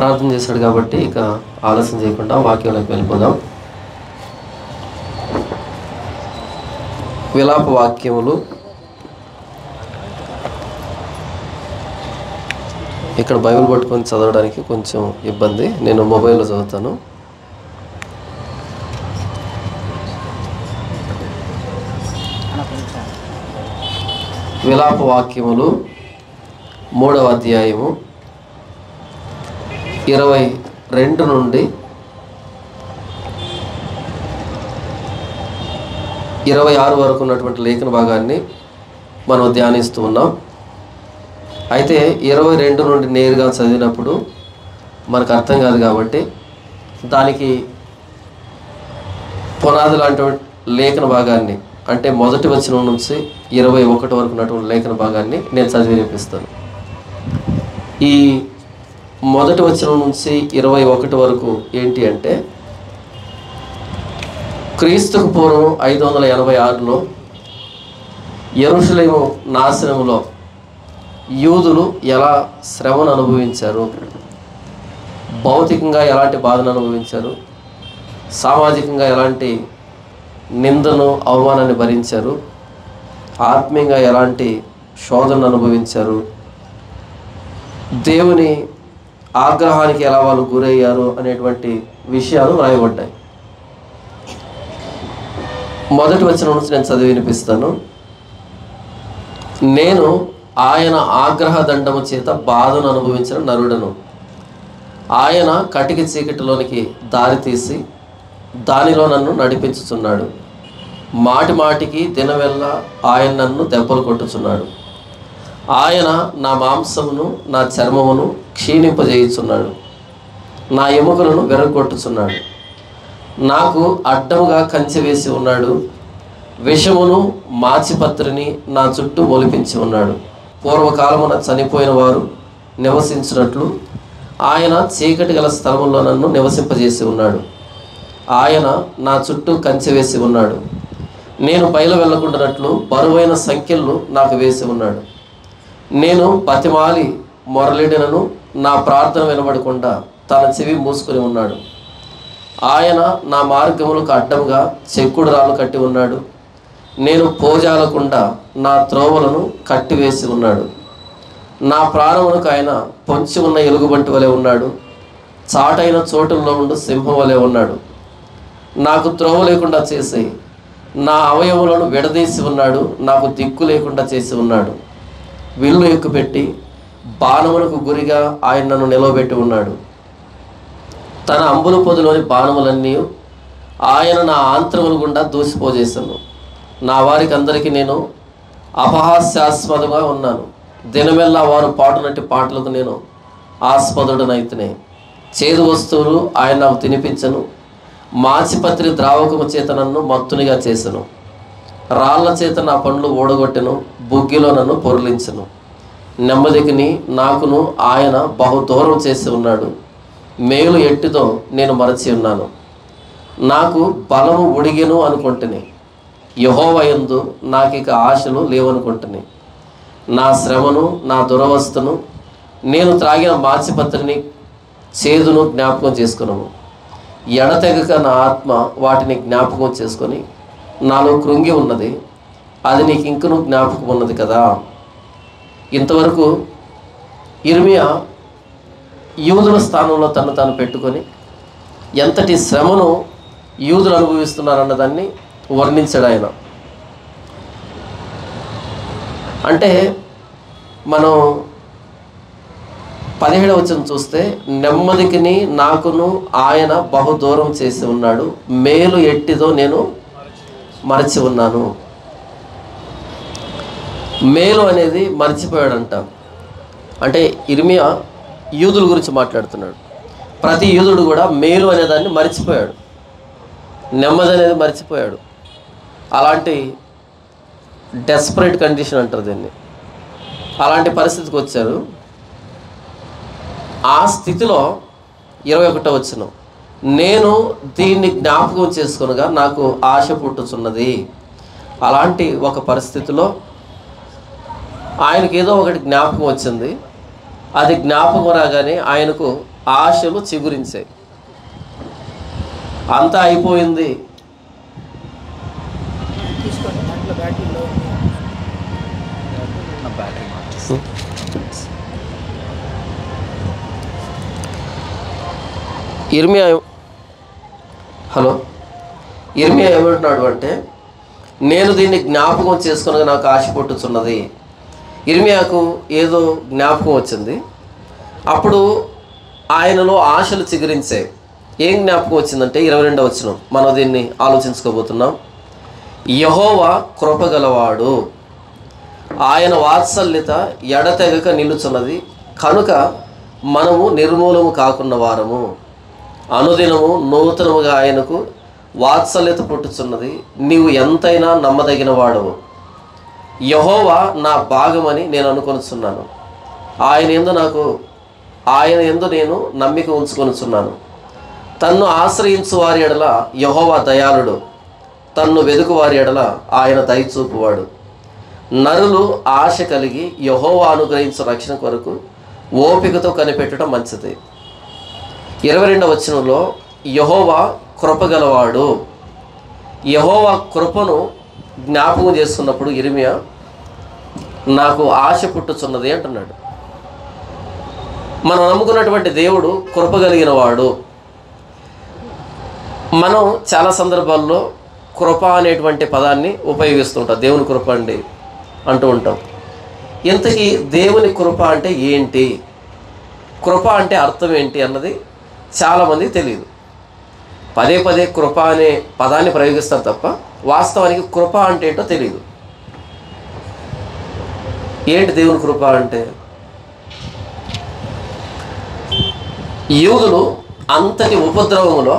ప్రార్థన చేశాడు కాబట్టి ఇక ఆలస్యం చేయకుండా వాక్యంలోకి వెళ్ళిపోదాం. విలాప వాక్యములు ఇక్కడ బైబిల్ పట్టుకొని చదవడానికి కొంచెం ఇబ్బంది, నేను మొబైల్లో చదువుతాను. విలాప వాక్యములు 3వ అధ్యాయము 22 నుండి 26 వరకు ఉన్నటువంటి లేఖన భాగాన్ని మనం ధ్యానిస్తూ ఉన్నాం. అయితే 22 నుండి నేరుగా చదివినప్పుడు మనకు అర్థం కాదు కాబట్టి దానికి పునాది లాంటి లేఖన భాగాన్ని, అంటే మొదటి వచనం నుంచి 21 వరకు ఉన్నటువంటి లేఖన భాగాన్ని నేను చదివి వినిపిస్తాను. ఈ మొదటి వచనం నుంచి 21 వరకు ఏంటి అంటే, క్రీస్తుకు పూర్వం 586లో యెరూషలేము నాశనములో యూదులు ఎలా శ్రమను అనుభవించారు, భౌతికంగా ఎలాంటి బాధను అనుభవించారు, సామాజికంగా ఎలాంటి నిందను అవమానాన్ని భరించారు, ఆత్మీయంగా ఎలాంటి శోధనను అనుభవించారు, దేవుని ఆగ్రహానికి ఎలా వాళ్ళు గురయ్యారు అనేటువంటి విషయాలు రాయబడ్డాయి. మొదటి వచనం నుంచి నేను చదివి వినిపిస్తాను. నేను ఆయన ఆగ్రహ దండము చేత బాధను అనుభవించిన నరుడను. ఆయన కటిక చీకటిలోనికి దారి తీసి దానిలో నన్ను నడిపించుచున్నాడు. మాటి మాటికి దినవెల్లా ఆయన నన్ను దెబ్బలు కొట్టుచున్నాడు. ఆయన నా మాంసమును నా చర్మమును క్షీణింపజేయుచున్నాడు. నా ఎముకలను విరగొట్టుచున్నాడు. నాకు అడ్డముగా కంచె వేసి ఉన్నాడు. విషమును మాచిపత్రిని నా చుట్టూ మొలిపించి ఉన్నాడు. పూర్వకాలమున చనిపోయిన వారు నివసించినట్లు ఆయన చీకటి గల స్థలములో నన్ను నివసింపజేసి ఉన్నాడు. ఆయన నా చుట్టూ కంచె వేసి ఉన్నాడు. నేను బయలు వెళ్ళకుండానట్లు బరువైన సంఖ్యలు నాకు వేసి ఉన్నాడు. నేను బతిమాలి మొరలిడినను నా ప్రార్థన వినబడకుండా తన చెవి మూసుకొని ఉన్నాడు. ఆయన నా మార్గములకు అడ్డంగా చెక్కుడు రాళ్ళు కట్టి ఉన్నాడు. నేను పోజాలకుండా నా త్రోవలను కట్టివేసి ఉన్నాడు. నా ప్రాణమునకు ఆయన పొంచి ఉన్న ఎలుగుబంటి వలె ఉన్నాడు. చాటైన చోటుల్లో ఉండు సింహం వలె ఉన్నాడు. నాకు త్రోవ లేకుండా చేసి నా అవయవులను విడదీసి ఉన్నాడు. నాకు దిక్కు లేకుండా చేసి ఉన్నాడు. విల్లు ఎక్కుపెట్టి బాణములకు గురిగా ఆయన నన్ను నిలవబెట్టి ఉన్నాడు. తన అంబుల పొదిలోని బాణములన్నీ ఆయన నా ఆంత్రముల గుండా దూసిపోజేశాను. నా వారికి అందరికీ నేను అపహాస్యాస్పదంగా ఉన్నాను. దినమెల్లా వారు పాడునట్టి పాటలకు నేను ఆస్పదుడనైతేనే. చేదు వస్తువులు ఆయన నాకు తినిపించను. మాచిపత్రి ద్రావకము చేత నన్ను మత్తునిగా చేసెను. రాళ్ల చేత నా పండ్లు ఓడగొట్టెను. బుగ్గిలో నన్ను పొరలించెను. నెమ్మదికిని నాకును ఆయన బహు దూరం చేసి ఉన్నాడు. మేలు ఎట్టితో నేను మరచి ఉన్నాను. నాకు బలము ఉడిగెను అనుకుంటుని, యెహోవా యందు నాకిక ఆశలు లేవనుకుంటుని. నా శ్రమను, నా దురవస్థను, నేను త్రాగిన మాచిపత్రిని, చేదును జ్ఞాపకం చేసుకున్నాము. ఎడతెగక నా ఆత్మ వాటిని జ్ఞాపకం చేసుకొని నాలో కృంగి ఉన్నది. అది నీకు ఇంకనూ జ్ఞాపకం ఉన్నది కదా. ఇంతవరకు ఇర్మియా యూదుల స్థానంలో తను తాను పెట్టుకొని ఎంతటి శ్రమను యూదులు అనుభవిస్తున్నారన్నదాన్ని వర్ణించాడు ఆయన. అంటే మనం 17వ వచనం చూస్తే, నెమ్మదికిని నాకును ఆయన బహు దూరం చేసి ఉన్నాడు. మేలు ఎట్టిదో నేను మరచి ఉన్నాను. మేలు అనేది మర్చిపోయాడంట. అంటే ఇర్మియా యూదుల గురించి మాట్లాడుతున్నాడు. ప్రతి యూదుడు కూడా మేలు అనేదాన్ని మర్చిపోయాడు, నెమ్మది అనేది మర్చిపోయాడు. అలాంటి డెస్పరేట్ కండిషన్ అంటారు దీన్ని. అలాంటి పరిస్థితికి వచ్చారు. ఆ స్థితిలో 21వ వచనం, నేను దీన్ని జ్ఞాపకం చేసుకొనగా నాకు ఆశ పుట్టుచున్నది. అలాంటి ఒక పరిస్థితిలో ఆయనకి ఏదో ఒకటి జ్ఞాపకం వచ్చింది. అది జ్ఞాపకం రాగానే ఆయనకు ఆశలు చిగురించాయి. అంతా అయిపోయింది, ఇర్మియా ఏమంటున్నాడు అంటే, నేను దీన్ని జ్ఞాపకం చేసుకుని నాకు ఆశ పుట్టుచున్నది. ఇర్మియాకు ఏదో జ్ఞాపకం వచ్చింది. అప్పుడు ఆయనలో ఆశలు చిగురించాయి. ఏం జ్ఞాపకం వచ్చిందంటే 22వ వచనం మనం దీన్ని ఆలోచించుకోబోతున్నాం. యెహోవా కృపగలవాడు, ఆయన వాత్సల్యత ఎడతెగక నిలుచున్నది, కనుక మనము నిర్మూలము కాకున్న వారము. అనుదినము నూతనముగా ఆయనకు వాత్సల్యత పుట్టుచున్నది, నీవు ఎంతైనా నమ్మదగిన వాడవు. యెహోవా నా భాగమని నేను అనుకొనుచున్నాను, ఆయన యందు నేను నమ్మిక ఉంచుకొనుచున్నాను. తన్ను ఆశ్రయించు వారి ఎడల యెహోవా దయాళుడు, తన్ను వెదుకు వారి ఎడల ఆయన దయచూపువాడు. నరులు ఆశ కలిగి యెహోవా అనుగ్రహించు రక్షణ కొరకు ఓపికతో కనిపెట్టడం మంచిది. 22వ వచనంలో యెహోవా కృపగలవాడు, యెహోవా కృపను జ్ఞాపకం చేస్తున్నప్పుడు ఇర్మియా నాకు ఆశ పుట్టుచున్నది అంటున్నాడు. మనం నమ్ముకున్నటువంటి దేవుడు కృపగలిగిన వాడు. మనం చాలా సందర్భాల్లో కృప అనేటువంటి పదాన్ని ఉపయోగిస్తుంటాం. దేవుని కృప అండి అంటూ ఉంటాం. ఇంతకీ దేవుని కృప అంటే ఏంటి, కృప అంటే అర్థం ఏంటి అన్నది చాలామందికి తెలియదు. పదే పదే కృప అనే పదాన్ని ప్రయోగిస్తారు తప్ప వాస్తవానికి కృప అంటే ఏంటో తెలియదు. ఏంటి దేవుని కృప అంటే? యూదులు అంతటి ఉపద్రవములో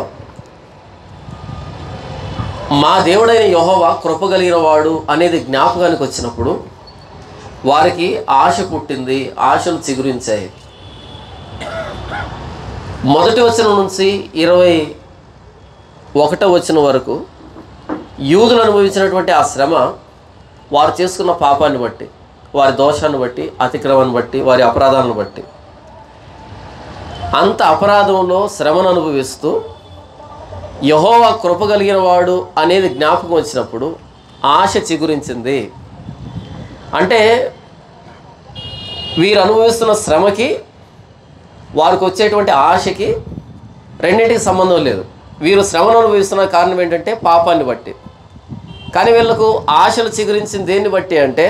మా దేవుడైన యెహోవా కృపగలిగిన వాడు అనేది జ్ఞాపకానికి వచ్చినప్పుడు వారికి ఆశ పుట్టింది, ఆశలు చిగురించాయి. 1వ వచనం నుంచి 21వ వచనం వరకు యూదులు అనుభవించినటువంటి ఆ శ్రమ వారు చేసుకున్న పాపాన్ని బట్టి, వారి దోషాన్ని బట్టి, అతిక్రమాన్ని బట్టి, వారి అపరాధాలను బట్టి, అంత అపరాధంలో శ్రమను అనుభవిస్తూ యెహోవా కృపగలిగిన వాడు అనేది జ్ఞాపకం వచ్చినప్పుడు ఆశ చిగురించింది. అంటే వీరు అనుభవిస్తున్న శ్రమకి వారికి వచ్చేటువంటి ఆశకి రెండింటికి సంబంధం లేదు. వీరు శ్రమను అనుభవిస్తున్న కారణం ఏంటంటే పాపాన్ని బట్టి. కానీ వీళ్ళకు ఆశలు చిగురించింది దేన్ని బట్టి అంటే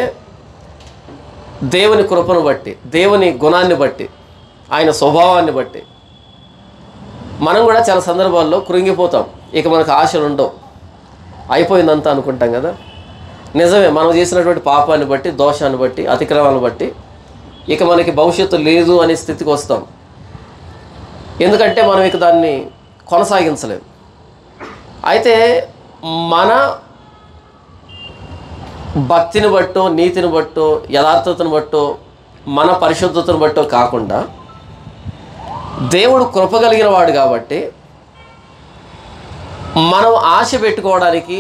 దేవుని కృపను బట్టి, దేవుని గుణాన్ని బట్టి, ఆయన స్వభావాన్ని బట్టి. మనం కూడా చాలా సందర్భాల్లో కృంగిపోతాం, ఇక మనకు ఆశలు ఉండవు, అయిపోయిందంతా అనుకుంటాం కదా. నిజమే, మనం చేసినటువంటి పాపాన్ని బట్టి, దోషాన్ని బట్టి, అతిక్రమాలను బట్టి ఇక మనకి భవిష్యత్తు లేదు అనే స్థితికి వస్తాం. ఎందుకంటే మనం ఇక దాన్ని కొనసాగించలేము. అయితే మన భక్తిని బట్టో, నీతిని బట్టో, యథార్థతను బట్టో, మన పరిశుద్ధతను బట్టో కాకుండా దేవుడు కృపగలిగిన వాడు కాబట్టి మనం ఆశ పెట్టుకోవడానికి,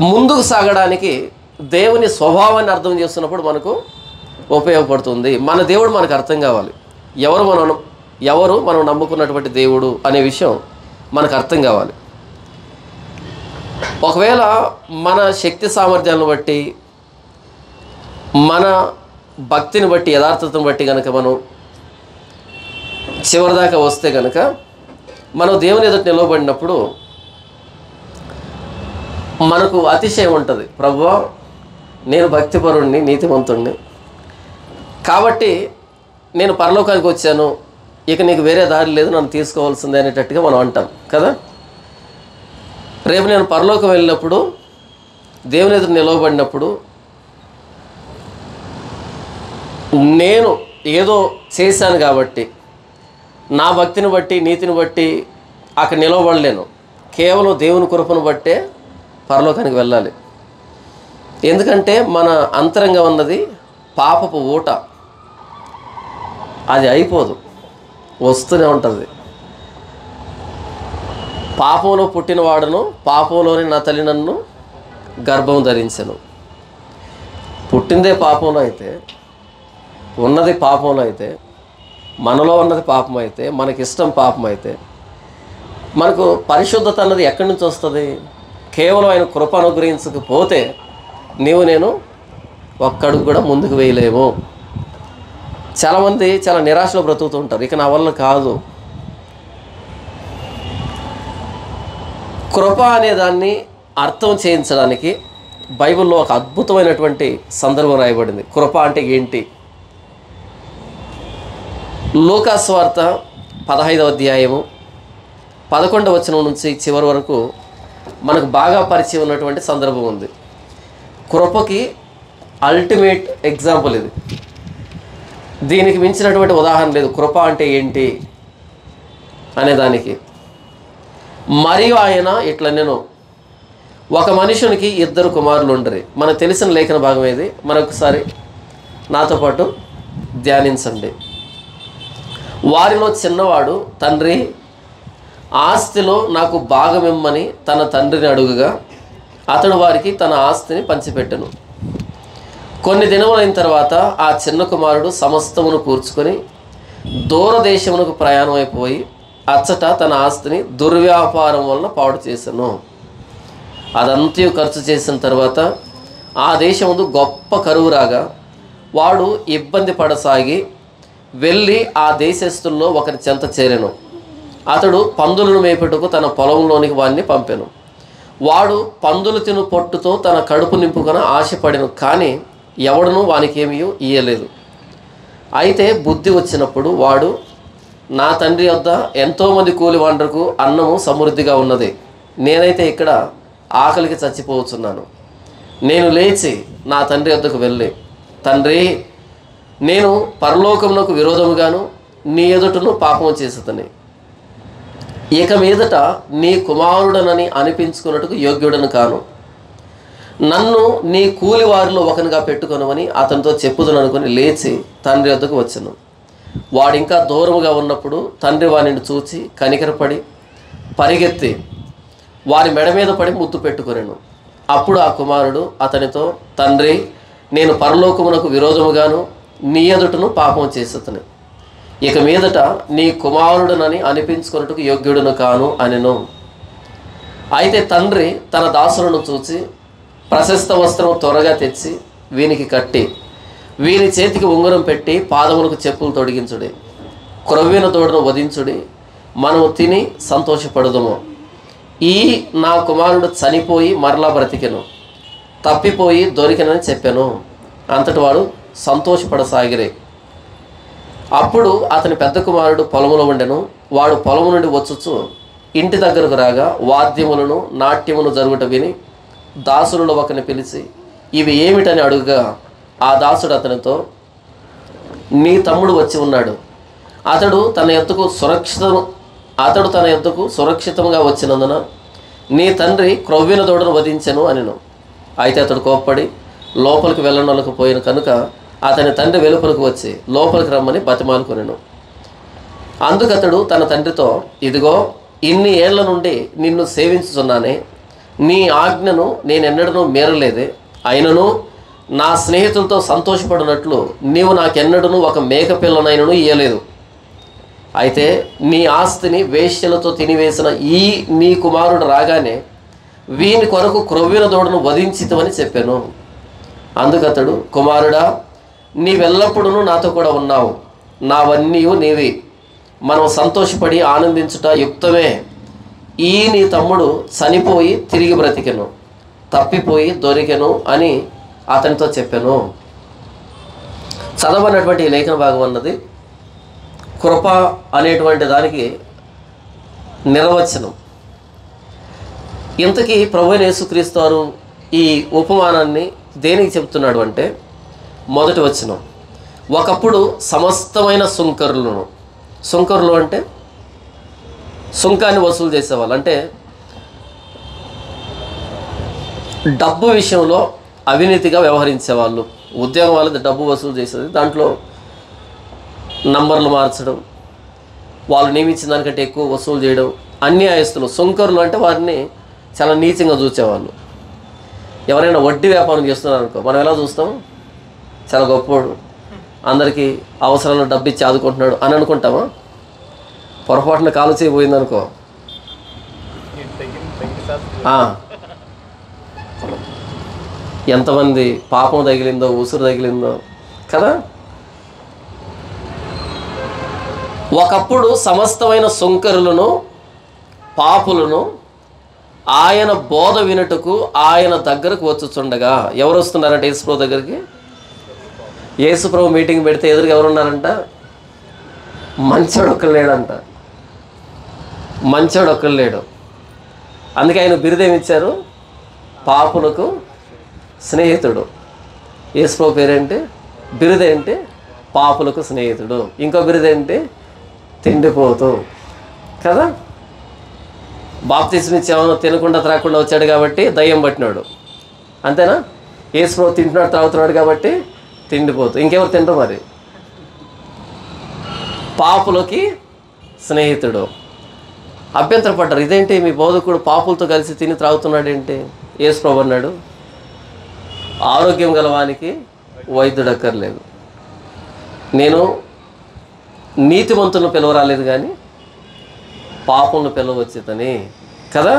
ముందుకు సాగడానికి దేవుని స్వభావాన్ని అర్థం చేస్తున్నప్పుడు మనకు ఉపయోగపడుతుంది. మన దేవుడు మనకు అర్థం కావాలి. ఎవరు మనం నమ్ముకున్నటువంటి దేవుడు అనే విషయం మనకు అర్థం కావాలి. ఒకవేళ మన శక్తి సామర్థ్యాలను బట్టి, మన భక్తిని బట్టి, యథార్థతను బట్టి కనుక మనం చివరిదాకా వస్తే కనుక మనం దేవుని ఎదుట నిలవబడినప్పుడు మనకు అతిశయం ఉంటుంది. ప్రభువా, నేను భక్తిపరుణ్ణి, నీతిమంతుణ్ణి, కాబట్టి నేను పరలోకానికి వచ్చాను, ఇక నీకు వేరే దారి లేదు, నన్ను తీసుకోవాల్సిందే అనేటట్టుగా మనం అంటాం కదా. రేపు నేను పరలోకం వెళ్ళినప్పుడు, దేవుని ఎదుట నిలవబడినప్పుడు, నేను ఏదో చేశాను కాబట్టి, నా భక్తిని బట్టి, నీతిని బట్టి అక్కడ నిలవబడలేను. కేవలం దేవుని కృపను బట్టే పరలోకానికి వెళ్ళాలి. ఎందుకంటే మన అంతరంగం అన్నది పాపపు ఊట, అది అయిపోదు, వస్తూనే ఉంటుంది. పాపంలో పుట్టినవాడును, పాపంలోనే నా తల్లి నన్ను గర్భం ధరించెను. పుట్టిందే పాపంలో అయితే ఉన్నది పాపంలో అయితే, మనలో ఉన్నది పాపం అయితే, మనకిష్టం పాపం అయితే, మనకు పరిశుద్ధత అన్నది ఎక్కడి నుంచి వస్తుంది? కేవలం ఆయన కృప అనుగ్రహించకపోతే నేను ఒక్కడుగు కూడా ముందుకు వేయలేము. చాలామంది చాలా నిరాశలో బ్రతుకుతూ ఉంటారు. ఇక నా వల్ల కాదు. కృప అనే దాన్ని అర్థం చేయించడానికి బైబిల్లో ఒక అద్భుతమైనటువంటి సందర్భం రాయబడింది. కృప అంటే ఏంటి? లూకా సువార్త 15వ అధ్యాయము 11వ వచనం నుంచి చివరి వరకు మనకు బాగా పరిచయం ఉన్నటువంటి సందర్భం ఉంది. కృపకి అల్టిమేట్ ఎగ్జాంపుల్ ఇది. దీనికి మించినటువంటి ఉదాహరణ లేదు. కృప అంటే ఏంటి అనే దానికి. మరియు ఆయన ఇట్లా, నేను ఒక మనుషునికి 2 కుమారులు ఉండరు. మనకు తెలిసిన లేఖన భాగం ఏది? మరొకసారి నాతో పాటు ధ్యానించండి. వారిలో చిన్నవాడు, తండ్రి, ఆస్తిలో నాకు భాగమిమ్మని తన తండ్రిని అడుగుగా అతడు వారికి తన ఆస్తిని పంచిపెట్టెను. కొన్ని దినములైన తర్వాత ఆ చిన్న కుమారుడు సమస్తమును కూర్చుకొని దూరదేశమునకు ప్రయాణం అయిపోయి అచ్చట తన ఆస్తిని దుర్వ్యాపారం వలన పాడు చేశాను. అదంతా ఖర్చు చేసిన తర్వాత ఆ దేశముందు గొప్ప కరువు రాగా వాడు ఇబ్బంది పడసాగి వెళ్ళి ఆ దేశస్తుల్లో ఒకరి చెంత చేరెను. అతడు పందులను మేపుటకు తన పొలంలోనికి వాడిని పంపెను. వాడు పందులు తిను పొట్టుతో తన కడుపు నింపుకొని ఆశపడెను, కానీ ఎవడునూ వానికి ఏమీ ఇయ్యలేదు. అయితే బుద్ధి వచ్చినప్పుడు వాడు, నా తండ్రి వద్ద ఎంతోమంది కూలివాండ్రకు అన్నము సమృద్ధిగా ఉన్నది, నేనైతే ఇక్కడ ఆకలికి చచ్చిపోవచ్చున్నాను. నేను లేచి నా తండ్రి వద్దకు వెళ్ళి, తండ్రి, నేను పరలోకమునకు విరోధముగాను నీ ఎదుటను పాపము చేసేదని, ఇక మీదట నీ కుమారుడనని అనిపించుకున్నట్టుకు యోగ్యుడను కాను. నన్ను నీ కూలి వారిలో ఒకనిగా పెట్టుకొనమని అతనితో చెప్పుదును అనుకుని లేచి తండ్రి వద్దకు వచ్చాను. వాడు ఇంకా దూరముగా ఉన్నప్పుడు తండ్రి వానిని చూచి కనికరపడి పరిగెత్తి వారి మెడ మీద పడి ముద్దు పెట్టుకొనెను. అప్పుడు ఆ కుమారుడు అతనితో, తండ్రి, నేను పరలోకమునకు విరోధముగాను నీ ఎదుటను పాపం చేసేతను, ఇక మీదట నీ కుమారుడునని అనిపించుకున్నట్టుకు యోగ్యుడును కాను అనెను. అయితే తండ్రి తన దాసులను చూచి ప్రశస్త వస్త్రం త్వరగా తెచ్చి వీనికి కట్టి వీని చేతికి ఉంగరం పెట్టి పాదములకు చెప్పులు తొడిగించుడి, క్రొవ్విన తోడును వధించుడి, మనము తిని సంతోషపడదుము. ఈ నా కుమారుడు చనిపోయి మరలా బ్రతికెను, తప్పిపోయి దొరికెనని చెప్పాను. అంతటి వాడు సంతోషపడసాగిరే. అప్పుడు అతని పెద్ద కుమారుడు పొలములో ఉండెను. వాడు పొలము నుండి వచ్చుచు ఇంటి దగ్గరకు రాగా వాద్యములను నాట్యమును జరుగుట విని దాసులలో ఒకరిని పిలిచి ఇవి ఏమిటని అడుగుగా ఆ దాసుడు అతనితో, నీ తమ్ముడు వచ్చి ఉన్నాడు, అతడు తన ఎద్దుకు సురక్షితంగా వచ్చినందున నీ తండ్రి క్రొవ్విన దూడను వధించెను అనెను. అయితే అతడు కోప్పడి లోపలికి వెళ్ళనొలకపోయిన కనుక అతని తండ్రి వెలుపలకు వచ్చి లోపలికి రమ్మని బతిమాలుకొనెను. అందుకు అతడు తన తండ్రితో, ఇదిగో, ఇన్ని ఏళ్ల నుండి నిన్ను సేవించుచున్నానే, నీ ఆజ్ఞను నేనెన్నడూ మీరలేదే. అయినను నా స్నేహితులతో సంతోషపడినట్లు నీవు నాకెన్నడూ ఒక మేకపిల్లనైనను ఇయ్యలేదు. అయితే నీ ఆస్తిని వేశ్యలతో తినివేసిన ఈ నీ కుమారుడు రాగానే వీని కొరకు క్రొవ్విన దూడను వధించితమని చెప్పాను. అందుకతడు, కుమారుడా, నీవెల్లప్పుడూ నాతో కూడా ఉన్నావు, నావన్నీ నీవి, మనం సంతోషపడి ఆనందించుట యుక్తమే. ఈ నీ తమ్ముడు చనిపోయి తిరిగి బ్రతికెను, తప్పిపోయి దొరికెను అని అతనితో చెప్పాను. చదవనటువంటి లేఖన భాగం అన్నది కృప అనేటువంటి దానికి నిర్వచనం. ఇంతకీ ప్రభువైన యేసుక్రీస్తు వారు ఈ ఉపమానాన్ని దేనికి చెప్తున్నాడు అంటే, మొదటి వచనం, ఒకప్పుడు సమస్తమైన సుంకరులు అంటే సుంకాన్ని వసూలు చేసేవాళ్ళు, అంటే డబ్బు విషయంలో అవినీతిగా వ్యవహరించేవాళ్ళు. ఉద్యోగం వాళ్ళది డబ్బు వసూలు చేసేది, దాంట్లో నంబర్లు మార్చడం, వాళ్ళు నియమించిన దానికంటే ఎక్కువ వసూలు చేయడం, అన్యాయస్తులు. సుంకరులు అంటే వారిని చాలా నీచంగా చూసేవాళ్ళు. ఎవరైనా వడ్డీ వ్యాపారం చేస్తున్నారు అనుకో, మనం ఎలా చూస్తాం? చాలా గొప్పోడు, అందరికీ అవసరాలను డబ్బు ఇచ్చి ఆదుకుంటున్నాడు అని అనుకుంటామా? పొరపాటున కాలు చేయబోయిందనుకో, ఎంతమంది పాపం తగిలిందో, ఉసురు తగిలిందో కదా. ఒకప్పుడు సమస్తమైన సుంకరులను, పాపులను ఆయన బోధ వినుటకు ఆయన దగ్గరకు వచ్చుచుండగా, ఎవరు వస్తున్నారంటే యేసుప్రభు దగ్గరికి? యేసుప్రభు మీటింగ్ పెడితే ఎదురుగా ఎవరున్నారంట? మంచోడు ఒక్కరు లేడంట. మంచోడు ఒక్కరు లేడు. అందుకే ఆయన బిరుదేమిచ్చారు? పాపులకు స్నేహితుడు. యేసుప్రభు పేరేంటి? బిరుదేంటి? పాపులకు స్నేహితుడు. ఇంకో బిరుదేంటి? తిండిపోతూ కదా. బాప్తిస్మ ఇచ్చేమో తినకుండా త్రాకుండా వచ్చాడు కాబట్టి దయ్యం పట్టినాడు, అంతేనా? యేసుప్రభు తింటున్నాడు త్రాగుతున్నాడు కాబట్టి తిండిపోతూ. ఇంకెవరు తింటారు మరి? పాపులకి స్నేహితుడు. అభ్యంతరపడ్డారు, ఇదేంటి మీ బోధకుడు పాపులతో కలిసి తిని త్రాగుతున్నాడు ఏంటి? యేసుప్రభు అన్నాడు, ఆరోగ్యం గలవానికి వైద్యుడు అక్కర్లేదు, నేను నీతిమంతులను పిలవరాలేదు కానీ పాపులను పిలవచ్చేతని కదా.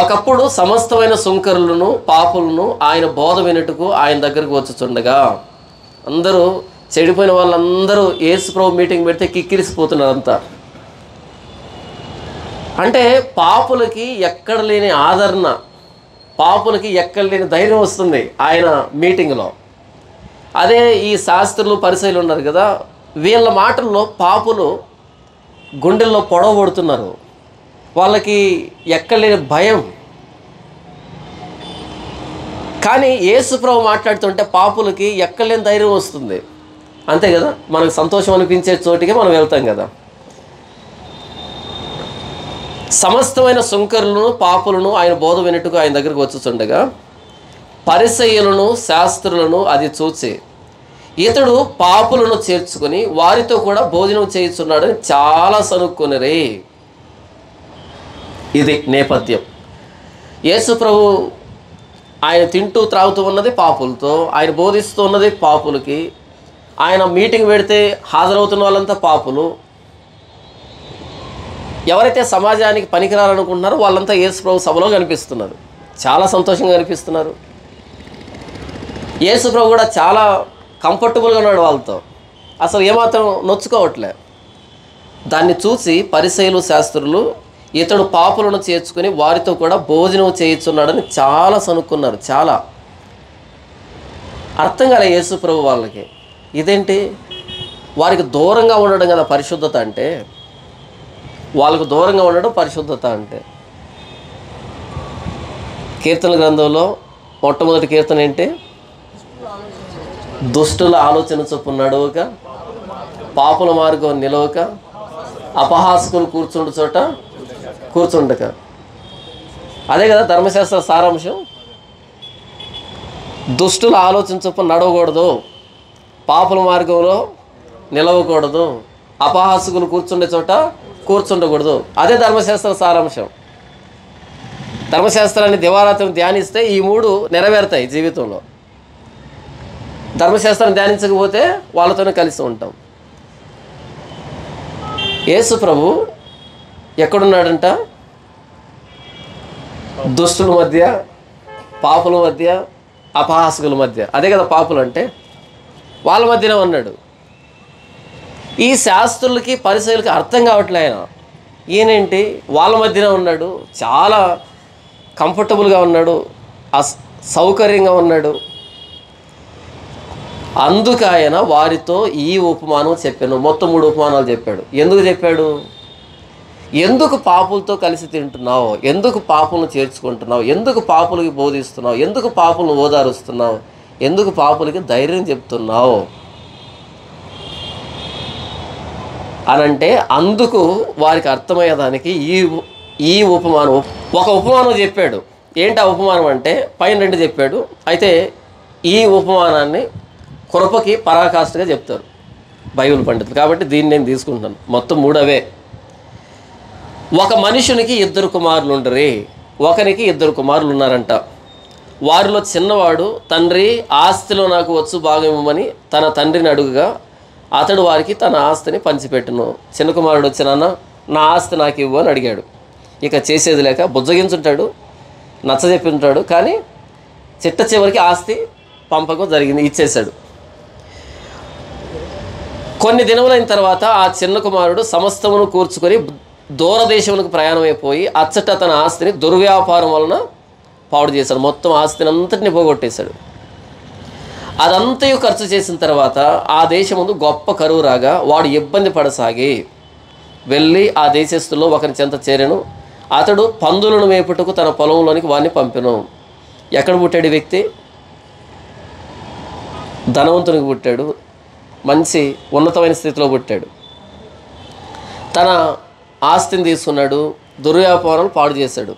ఒకప్పుడు సమస్తమైన సుంకరులను, పాపులను ఆయన బోధ వినుటకు ఆయన దగ్గరకు వచ్చుచుండగా, అందరూ చెడిపోయిన వాళ్ళందరూ యేసుప్రభు మీటింగ్ పెడితే కిక్కిరిసిపోతున్నారు అంతా. అంటే పాపులకి ఎక్కడ లేని ఆదరణ, పాపులకి ఎక్కడ లేని ధైర్యం వస్తుంది ఆయన మీటింగ్లో. అదే ఈ శాస్త్రులు, పరిసయ్యులు ఉన్నారు కదా, వీళ్ళ మాటల్లో పాపులు గుండెల్లో పొడవబడుతున్నారు. వాళ్ళకి ఎక్కడలేని భయం. కానీ యేసుప్రభు మాట్లాడుతుంటే పాపులకి ఎక్కడలేని ధైర్యం వస్తుంది, అంతే కదా. మనకు సంతోషం అనిపించే చోటికి మనం వెళ్తాం కదా. సమస్తమైన సుంకరులను, పాపులను ఆయన బోధ వినుటకు ఆయన దగ్గరకు వచ్చుచుండగా, పరిసయ్యులను, శాస్త్రులను అది చూచి, ఇతడు పాపులను చేర్చుకొని వారితో కూడా భోజనం చేయుచున్నాడని చాలా సనుక్కునిరే. ఇది నేపథ్యం. యేసుప్రభు ఆయన తింటూ త్రాగుతూ ఉన్నది పాపులతో, ఆయన బోధిస్తూ ఉన్నది పాపులకి, ఆయన మీటింగ్ పెడితే హాజరవుతున్న వాళ్ళంతా పాపులు. ఎవరైతే సమాజానికి పనికిరాలనుకుంటున్నారో వాళ్ళంతా యేసుప్రభు సభలో కనిపిస్తున్నారు, చాలా సంతోషంగా కనిపిస్తున్నారు. యేసుప్రభు కూడా చాలా కంఫర్టబుల్గా ఉన్నాడు వాళ్ళతో, అసలు ఏమాత్రం నొచ్చుకోవట్లే. దాన్ని చూసి పరిసయ్యులు, శాస్త్రులు ఇతడు పాపులను చేర్చుకొని వారితో కూడా భోజనం చేయించున్నాడని చాలా సనుక్కున్నారు. చాలా అర్థం కాలే యేసుప్రభు వాళ్ళకి. ఇదేంటి, వారికి దూరంగా ఉండడం కదా పరిశుద్ధత అంటే. వాళ్ళకు దూరంగా ఉండడం పరిశుద్ధత అంటే. కీర్తన గ్రంథంలో మొట్టమొదటి కీర్తన ఏంటి? దుష్టుల ఆలోచన చొప్పున నడవక, పాపుల మార్గం నిలవక, అపహాసకులు కూర్చుండు చోట కూర్చుండక. అదే కదా ధర్మశాస్త్ర సారాంశం. దుష్టుల ఆలోచన చొప్పున నడవకూడదు, పాపుల మార్గంలో నిలవకూడదు, అపహాసకులు కూర్చుండే చోట కూర్చుండకూడదు. అదే ధర్మశాస్త్ర సారాంశం. ధర్మశాస్త్రాన్ని దివారాత్రం ధ్యానిస్తే ఈ మూడు నెరవేరుతాయి జీవితంలో. ధర్మశాస్త్రాన్ని ధ్యానించకపోతే వాళ్ళతోనే కలిసి ఉంటాం. యేసు ప్రభు ఎక్కడున్నాడంట? దుష్టుల మధ్య, పాపుల మధ్య, అపహాసకుల మధ్య. అదే కదా పాపులు అంటే, వాళ్ళ మధ్యనే ఉన్నాడు. ఈ శాస్త్రులకి, పరిసయ్యులకి అర్థం కావట్లే ఆయన. ఈయనేంటి వాళ్ళ మధ్యనే ఉన్నాడు, చాలా కంఫర్టబుల్గా ఉన్నాడు, సౌకర్యంగా ఉన్నాడు. అందుకు ఆయన వారితో ఈ ఉపమానం చెప్పాను. మొత్తం 3 ఉపమానాలు చెప్పాడు. ఎందుకు చెప్పాడు? ఎందుకు పాపులతో కలిసి తింటున్నావు, ఎందుకు పాపులను చేర్చుకుంటున్నావు, ఎందుకు పాపులకి బోధిస్తున్నావు, ఎందుకు పాపులను ఓదారుస్తున్నావు, ఎందుకు పాపులకి ధైర్యం చెప్తున్నావు అనంటే, అందుకు వారికి అర్థమయ్యేదానికి ఈ ఉపమానం, ఒక ఉపమానం చెప్పాడు. ఏంటి ఆ ఉపమానం అంటే, పైన 2 చెప్పాడు. అయితే ఈ ఉపమానాన్ని కృపకి పరాకాష్ఠగా చెప్తారు బైబిల్ పండితులు. కాబట్టి దీన్ని నేను తీసుకుంటున్నాను. మొత్తం 3 అవే. ఒక మనుషునికి 2 కుమారులు ఉండరు. ఒకరికి 2 కుమారులు ఉన్నారంట. వారిలో చిన్నవాడు, తండ్రి ఆస్తిలో నాకు వచ్చు భాగం ఇవ్వమని తన తండ్రిని అడుగుగా అతడు వారికి తన ఆస్తిని పంచిపెట్టును. చిన్న కుమారుడు వచ్చి, నాన్న నా ఆస్తి నాకు ఇవ్వు అని అడిగాడు. ఇక చేసేది లేక బుజ్జగించుంటాడు, నచ్చజెప్పి ఉంటాడు, కానీ చిట్ట చివరికి ఆస్తి పంపకం జరిగింది, ఇచ్చేశాడు. కొన్ని దినములైన తర్వాత ఆ చిన్న కుమారుడు సమస్తమును కూర్చుకొని దూరదేశములకు ప్రయాణమైపోయి అచ్చట తన ఆస్తిని దుర్వ్యాపారం వలన పాడు చేశాడు. మొత్తం ఆస్తిని అంతటిని పోగొట్టేశాడు. అదంతయు ఖర్చు చేసిన తర్వాత ఆ దేశం ముందు గొప్ప కరువు రాగా వాడు ఇబ్బంది పడసాగి వెళ్ళి ఆ దేశస్తుల్లో ఒకరి చెంత చేరెను. అతడు పందులను మేపుటకు తన పొలంలోనికి వాడిని పంపెను. ఎక్కడ పుట్టాడు ఈ వ్యక్తి? ధనవంతునికి పుట్టాడు, మంచి ఉన్నతమైన స్థితిలో పుట్టాడు. తన ఆస్తిని తీసుకున్నాడు, దుర్వ్యాపారం పాడు చేశాడు.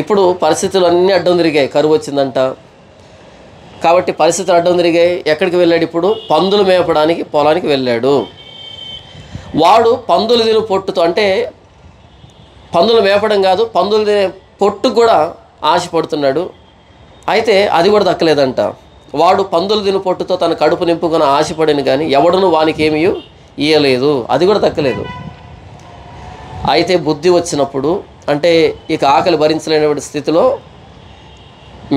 ఇప్పుడు పరిస్థితులు అన్నీ అడ్డం తిరిగాయి, కరువు వచ్చిందంట. కాబట్టి పరిస్థితులు అడ్డం తిరిగాయి. ఎక్కడికి వెళ్ళాడు? ఇప్పుడు పందులు మేపడానికి పొలానికి వెళ్ళాడు. వాడు పందులు తిను పొట్టుతో, అంటే పందులు మేపడం కాదు, పందులు తినే పొట్టుకు కూడా ఆశపడుతున్నాడు. అయితే అది కూడా దక్కలేదంట. వాడు పందులు తిను పొట్టుతో తన కడుపు నింపుకొని ఆశపడిన కానీ ఎవడును వానికి ఏమీ ఇయ్యలేదు, అది కూడా దక్కలేదు. అయితే బుద్ధి వచ్చినప్పుడు, అంటే ఇక ఆకలి భరించలేనటువంటి స్థితిలో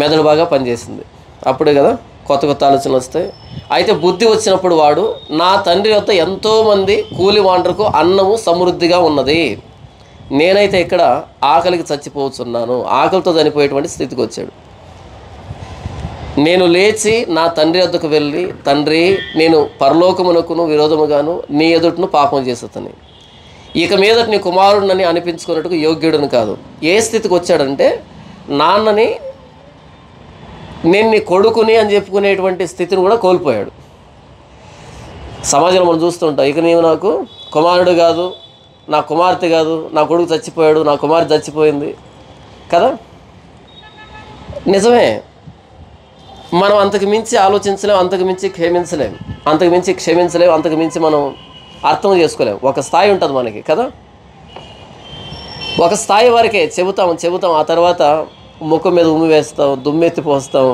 మెదడు బాగా పనిచేసింది. అప్పుడే కదా కొత్త కొత్త ఆలోచనలు వస్తాయి. అయితే బుద్ధి వచ్చినప్పుడు వాడు, నా తండ్రి వద్ద ఎంతోమంది కూలి వాండ్రకు అన్నము సమృద్ధిగా ఉన్నది, నేనైతే ఇక్కడ ఆకలికి చచ్చిపోతున్నాను, ఆకలితో చనిపోయేటువంటి స్థితికి వచ్చాడు. నేను లేచి నా తండ్రి వద్దకు వెళ్ళి, తండ్రి, నేను పరలోకమునకును విరోధముగాను నీ ఎదుటను పాపం చేసేతని, ఇక మీదట నీ కుమారుడిని అనిపించుకున్నట్టుకు యోగ్యుడని కాదు. ఏ స్థితికి వచ్చాడంటే, నాన్నని నేను నీ కొడుకుని అని చెప్పుకునేటువంటి స్థితిని కూడా కోల్పోయాడు. సమాజంలో మనం చూస్తుంటాం, ఇక నీవు నాకు కుమారుడు కాదు, నా కుమార్తె కాదు, నా కొడుకు చచ్చిపోయాడు, నా కుమార్తె చచ్చిపోయింది కదా. నిజమే, మనం అంతకు మించి ఆలోచించలేం, అంతకు మించి క్షమించలేం, అంతకు మించి మనం అర్థం చేసుకోలేం. ఒక స్థాయి ఉంటుంది మనకి కదా, ఒక స్థాయి వరకే చెబుతాం. ఆ తర్వాత ముఖం మీద ఉమ్మి వేస్తాం, దుమ్మెత్తి పోస్తాం.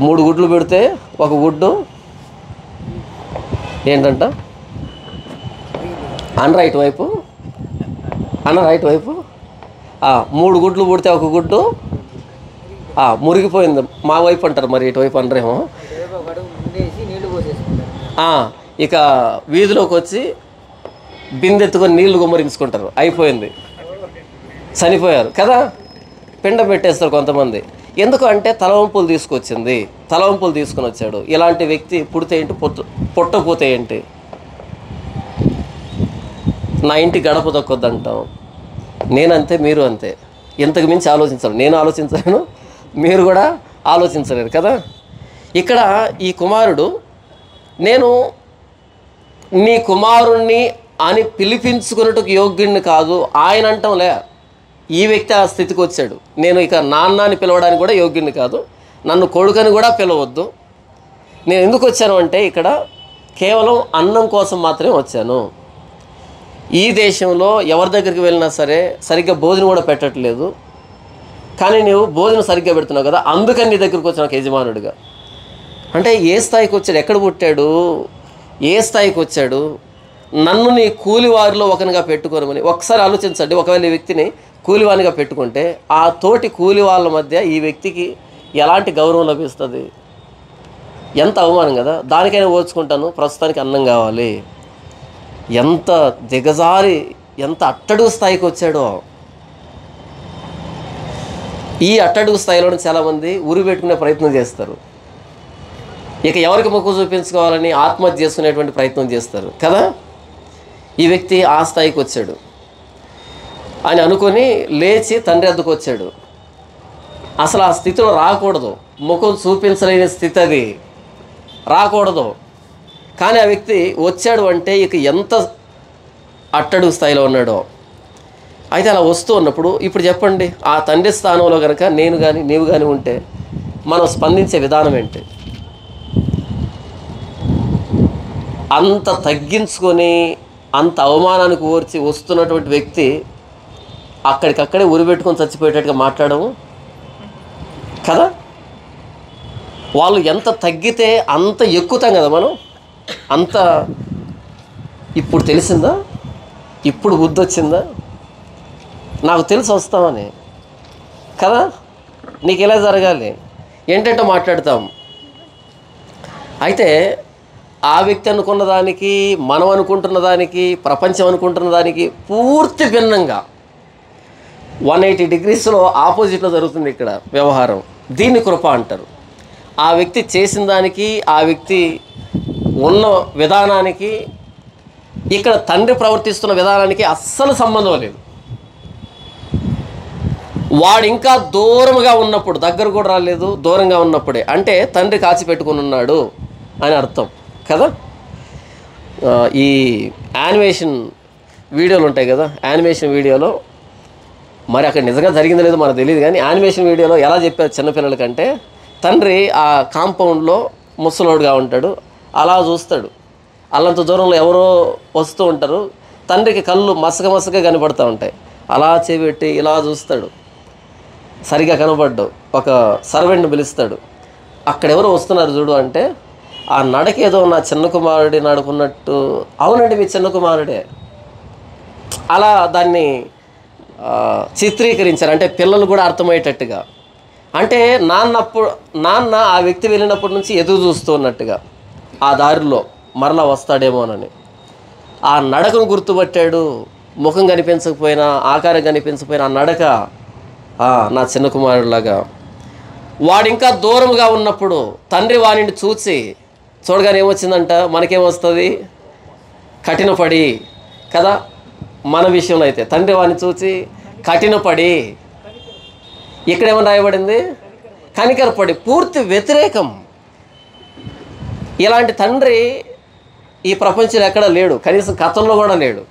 3 గుడ్లు పెడితే ఒక గుడ్డు ఏంటంట రైట్ వైపు 3 గుడ్లు పుడితే ఒక గుడ్డు మురిగిపోయింది మా వైపు అంటారు, మరి ఇటువైపు అనరేమో. ఇక వీధిలోకి వచ్చి బిందెత్తుకొని నీళ్లు గుమ్మరించుకుంటారు, అయిపోయింది, చనిపోయారు కదా. పిండ పెట్టేస్తారు కొంతమంది. ఎందుకు అంటే తలవంపులు తీసుకొని వచ్చాడు. ఇలాంటి వ్యక్తి పుడితే ఏంటి, పుట్టపోతే ఏంటి? నా ఇంటి గడప దొక్కొద్దంటాం. నేనంతే, మీరు అంతే. ఇంతకు మించి ఆలోచించాలి. నేను ఆలోచించలేను, మీరు కూడా ఆలోచించలేరు కదా. ఇక్కడ ఈ కుమారుడు, నేను నీ కుమారుణ్ణి అని పిలిపించుకున్నట్టుకు యోగ్యుడిని కాదు ఆయన అంటాంలే. ఈ వ్యక్తి ఆ స్థితికి వచ్చాడు. నేను ఇక నాన్నని పిలవడానికి కూడా యోగ్యుడిని కాదు, నన్ను కొడుకని కూడా పిలవద్దు. నేను ఎందుకు వచ్చాను అంటే, ఇక్కడ కేవలం అన్నం కోసం మాత్రమే వచ్చాను. ఈ దేశంలో ఎవరి దగ్గరికి వెళ్ళినా సరే సరిగ్గా భోజనం కూడా పెట్టట్లేదు, కానీ నువ్వు భోజనం సరిగ్గా పెడుతున్నావు కదా, అందుకని నీ దగ్గరికి వచ్చిన ఒక యజమానుడిగా. అంటే ఏ స్థాయికి వచ్చాడు, ఎక్కడ పుట్టాడు, ఏ స్థాయికి వచ్చాడు? నన్ను నీ కూలివారిలో ఒకనిగా పెట్టుకోనమని. ఒకసారి ఆలోచించండి, ఒకవేళ ఈ వ్యక్తిని కూలివానిగా పెట్టుకుంటే ఆ తోటి కూలి వాళ్ళ మధ్య ఈ వ్యక్తికి ఎలాంటి గౌరవం లభిస్తుంది? ఎంత అవమానం కదా. దానికైనా ఓర్చుకుంటాను, ప్రస్తుతానికి అన్నం కావాలి. ఎంత దిగజారి, ఎంత అట్టడుగు స్థాయికి వచ్చాడో. ఈ అట్టడుగు స్థాయిలో చాలామంది ఉరి పెట్టుకునే ప్రయత్నం చేస్తారు. ఇక ఎవరికి మొక్కు చూపించుకోవాలని ఆత్మహత్య చేసుకునేటువంటి ప్రయత్నం చేస్తారు కదా. ఈ వ్యక్తి ఆ స్థాయికి వచ్చాడు అని అనుకొని లేచి తండ్రి వద్దకు వచ్చాడు. అసలు ఆ స్థితిలో రాకూడదు, ముఖం చూపించలేని స్థితి అది, రాకూడదు. కానీ ఆ వ్యక్తి వచ్చాడు అంటే ఇక ఎంత అట్టడుగు స్థాయిలో ఉన్నాడో. అయితే అలా వస్తూ ఉన్నప్పుడు ఇప్పుడు చెప్పండి, ఆ తండ్రి స్థానంలో కనుక నేను కానీ నీవు కానీ ఉంటే మనం స్పందించే విధానం ఏంటి? అంత తగ్గించుకొని అంత అవమానానికి ఓర్చి వస్తున్నటువంటి వ్యక్తి అక్కడికక్కడే ఉరిపెట్టుకొని చచ్చిపోయేటట్టుగా మాట్లాడము కదా. వాళ్ళు ఎంత తగ్గితే అంత ఎక్కుతాం కదా మనం. అంత ఇప్పుడు తెలిసిందా, ఇప్పుడు బుద్ధి వచ్చిందా, నాకు తెలిసి వస్తామని కదా. నీకు ఎలా జరగాలి ఏంటంటే మాట్లాడతాం. అయితే ఆ వ్యక్తి అనుకున్న దానికి, మనం అనుకుంటున్న దానికి, ప్రపంచం అనుకుంటున్న దానికి పూర్తి భిన్నంగా 180 degreesలో ఆపోజిట్లో జరుగుతుంది ఇక్కడ వ్యవహారం. దీన్ని కృప అంటారు. ఆ వ్యక్తి చేసిన దానికి, ఆ వ్యక్తి ఉన్న విధానానికి, ఇక్కడ తండ్రి ప్రవర్తిస్తున్న విధానానికి అస్సలు సంబంధం లేదు. వాడు ఇంకా దూరంగా ఉన్నప్పుడు, దగ్గర కూడా రాలేదు, దూరంగా ఉన్నప్పుడే అంటే తండ్రి కాచిపెట్టుకుని ఉన్నాడు అని అర్థం కదా. ఈ యానిమేషన్ వీడియోలు ఉంటాయి కదా, యానిమేషన్ వీడియోలో మరి అక్కడ నిజంగా జరిగిందో లేదో మనకు తెలియదు, కానీ యానిమేషన్ వీడియోలో ఎలా చెప్పారు చిన్నపిల్లలకంటే, తండ్రి ఆ కాంపౌండ్లో ముసలోడుగా ఉంటాడు, అలా చూస్తాడు. అల్లంత దూరంలో ఎవరో వస్తూ ఉంటారు, తండ్రికి కళ్ళు మసక కనబడుతూ ఉంటాయి. అలా చేపెట్టి ఇలా చూస్తాడు, సరిగా కనబడ్డు. ఒక సర్వెంట్ని పిలుస్తాడు, అక్కడెవరో వస్తున్నారు చూడు అంటే, ఆ నడక ఏదో నా చిన్న కుమారుడి నడుకున్నట్టు, అవునండి మీ చిన్న కుమారుడే, అలా దాన్ని చిత్రీకరించారు. అంటే పిల్లలు కూడా అర్థమయ్యేటట్టుగా. అంటే నాన్న ఆ వ్యక్తి వెళ్ళినప్పటి నుంచి ఎదురు చూస్తూ ఉన్నట్టుగా, ఆ దారిలో మరలా వస్తాడేమోనని. ఆ నడకను గుర్తుపట్టాడు. ముఖం కనిపించకపోయినా, ఆకారం కనిపించకపోయినా ఆ నడక నా చిన్న కుమారుడిలాగా. వాడు ఇంకా దూరంగా ఉన్నప్పుడు తండ్రి వాడిని చూడగానే ఏమొచ్చిందంట, మనకేమొస్తుంది, కఠినపడి కదా. మన విషయంలో అయితే తండ్రి వాడిని చూసి కఠినపడి, ఇక్కడేమని రాయబడింది, కనికరపడి. పూర్తి వ్యతిరేకం. ఇలాంటి తండ్రి ఈ ప్రపంచంలో ఎక్కడ లేడు, కనీసం కథల్లో కూడా లేడు,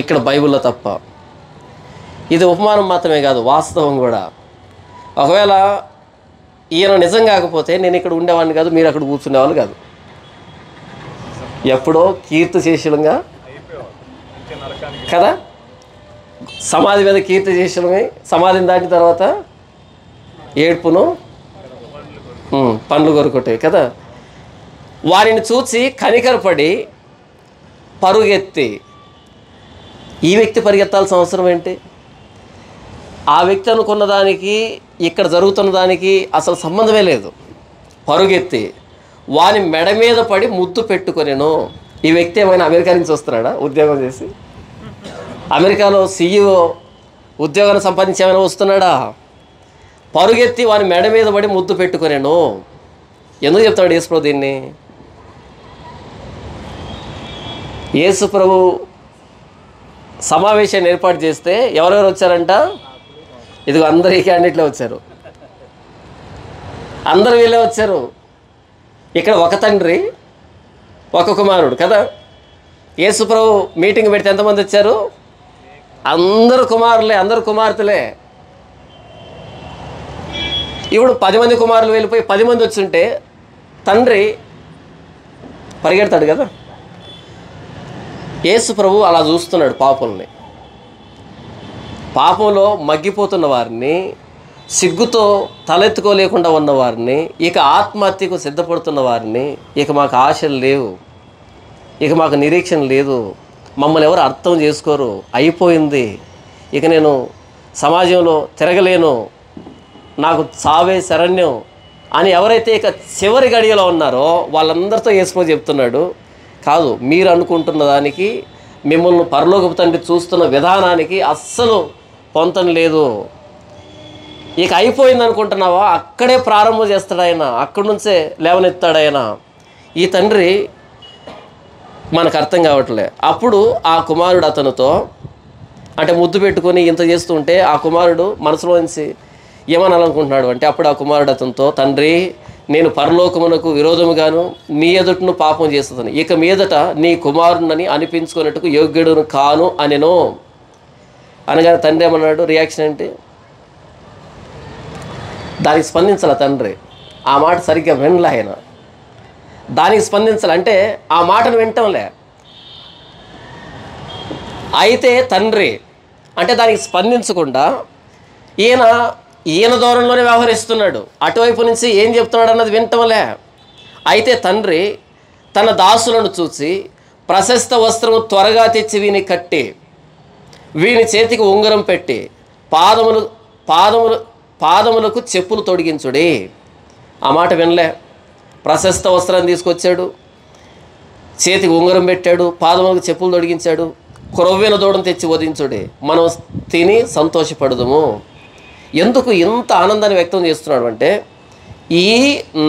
ఇక్కడ బైబిల్లో తప్ప. ఇది ఉపమానం మాత్రమే కాదు, వాస్తవం కూడా. ఒకవేళ ఈయన నిజం కాకపోతే నేను ఇక్కడ ఉండేవాడిని కాదు, మీరు అక్కడ కూర్చునేవాళ్ళు కాదు. ఎప్పుడో కీర్తి శేషులంగా కదా, సమాధి మీద కీర్తి శేషులమై సమాధిని దాటిన తర్వాత ఏడ్పును పండ్లు కొరుకుంటాయి కదా. వారిని చూసి కనికరపడి పరుగెత్తి, ఈ వ్యక్తి పరిగెత్తాల్సిన అవసరం ఏంటి? ఆ వ్యక్తి అనుకున్న దానికి ఇక్కడ జరుగుతున్న దానికి అసలు సంబంధమే లేదు. పరుగెత్తి వాని మెడ మీద పడి ముద్దు పెట్టుకొనేను. ఈ వ్యక్తి ఏమైనా అమెరికా నుంచి వస్తున్నాడా ఉద్యోగం చేసి? అమెరికాలో CEO ఉద్యోగాన్ని సంపాదించి ఏమైనా వస్తున్నాడా? పరుగెత్తి వాని మెడ మీద పడి ముద్దు పెట్టుకొనేను. ఎందుకు చెప్తాడు యేసుప్రభు దీన్ని? యేసుప్రభు సమావేశాన్ని ఏర్పాటు చేస్తే ఎవరెవరు వచ్చారంట? ఇదిగో అందరు ఈ క్యాండిడేట్లే వచ్చారు, అందరు వీళ్ళే వచ్చారు. ఇక్కడ ఒక తండ్రి, ఒక కుమారుడు కదా. యేసుప్రభు మీటింగ్ పెడితే ఎంతమంది వచ్చారు? అందరు కుమారులే, అందరు కుమార్తెలే. ఇప్పుడు 10 మంది కుమారులు వెళ్ళిపోయి 10 మంది వచ్చుంటే తండ్రి పరిగెడతాడు కదా. యేసుప్రభు అలా చూస్తున్నాడు పాపుల్ని, పాపంలో మగ్గిపోతున్న వారిని, సిగ్గుతో తలెత్తుకోలేకుండా ఉన్నవారిని, ఇక ఆత్మహత్యకు సిద్ధపడుతున్న వారిని. ఇక మాకు ఆశలు లేవు, ఇక మాకు నిరీక్షణ లేదు, మమ్మల్ని ఎవరు అర్థం చేసుకోరు, అయిపోయింది, ఇక నేను సమాజంలో తిరగలేను, నాకు చావే శరణ్యం అని ఎవరైతే ఇక చివరి గడియలో ఉన్నారో వాళ్ళందరితో యేసుప్రభు చెప్తున్నాడు, కాదు, మీరు అనుకుంటున్న దానికి, మిమ్మల్ని పరలోకపు తండ్రి చూస్తున్న విధానానికి అస్సలు పొంతం లేదు. ఇక అయిపోయింది అనుకుంటున్నావా? అక్కడే ప్రారంభం చేస్తాడు ఆయన, అక్కడి నుంచే లేవనెత్తాడు ఆయన. ఈ తండ్రి మనకు అర్థం కావట్లే. అప్పుడు ఆ కుమారుడు అతనితో, అంటే ముద్దు పెట్టుకొని ఇంత చేస్తుంటే ఆ కుమారుడు మనసులోంచి ఏమనాలనుకుంటున్నాడు అంటే, అప్పుడు ఆ కుమారుడు అతనితో, తండ్రి, నేను పరలోకమునకు విరోధముగాను నీ ఎదుటను పాపం చేస్తున్నాను, ఇక మీదట నీ కుమారుడిని అనిపించుకున్నట్టుకు యోగ్యుడును కాను అనెను. అనగానే తండ్రి ఏమన్నాడు? రియాక్షన్ ఏంటి? దానికి స్పందించాల తండ్రి. ఆ మాట సరిగ్గా వినలే ఆయన. దానికి స్పందించాలంటే ఆ మాటను వింటంలే. అయితే తండ్రి అంటే దానికి స్పందించకుండా ఈయన ఈయన దూరంలోనే వ్యవహరిస్తున్నాడు. అటువైపు నుంచి ఏం చెప్తున్నాడు అన్నది వింటంలే. అయితే తండ్రి తన దాసులను చూసి ప్రశస్త వస్త్రము త్వరగా తెచ్చి వీని కట్టి వీని చేతికి ఉంగరం పెట్టి పాదములకు చెప్పులు తొడిగించుడి. ఆ మాట వినలే. ప్రశస్త వస్త్రాన్ని తీసుకొచ్చాడు, చేతికి ఉంగరం పెట్టాడు, పాదములకు చెప్పులు తొడిగించాడు. క్రొవ్వెన దూడను తెచ్చి వధించుడి, మనం తిని సంతోషపడదుము. ఎందుకు ఇంత ఆనందాన్ని వ్యక్తం చేస్తున్నాడు అంటే, ఈ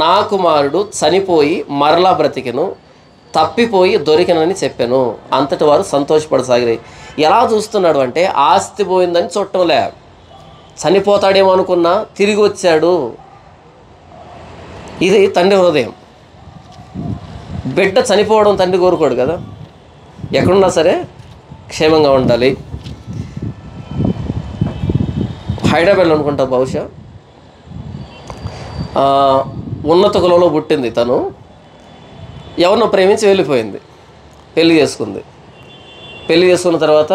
నా కుమారుడు చనిపోయి మరలా బ్రతికెను, తప్పిపోయి దొరికినని చెప్పాను. అంతటి వారు సంతోషపడసాగిరి. ఎలా చూస్తున్నాడు అంటే, ఆస్తి పోయిందని చూడటంలే, చనిపోతాడేమో అనుకున్నా తిరిగి వచ్చాడు. ఇది తండ్రి హృదయం. బిడ్డ చనిపోవడం తండ్రి కోరుకోడు కదా. ఎక్కడున్నా సరే క్షేమంగా ఉండాలి. హైదరాబాద్లో అనుకుంటా బహుశా ఉన్నత కులంలో పుట్టింది తను. ఎవరినో ప్రేమించి వెళ్ళిపోయింది, పెళ్లి చేసుకుంది. పెళ్లి చేసుకున్న తర్వాత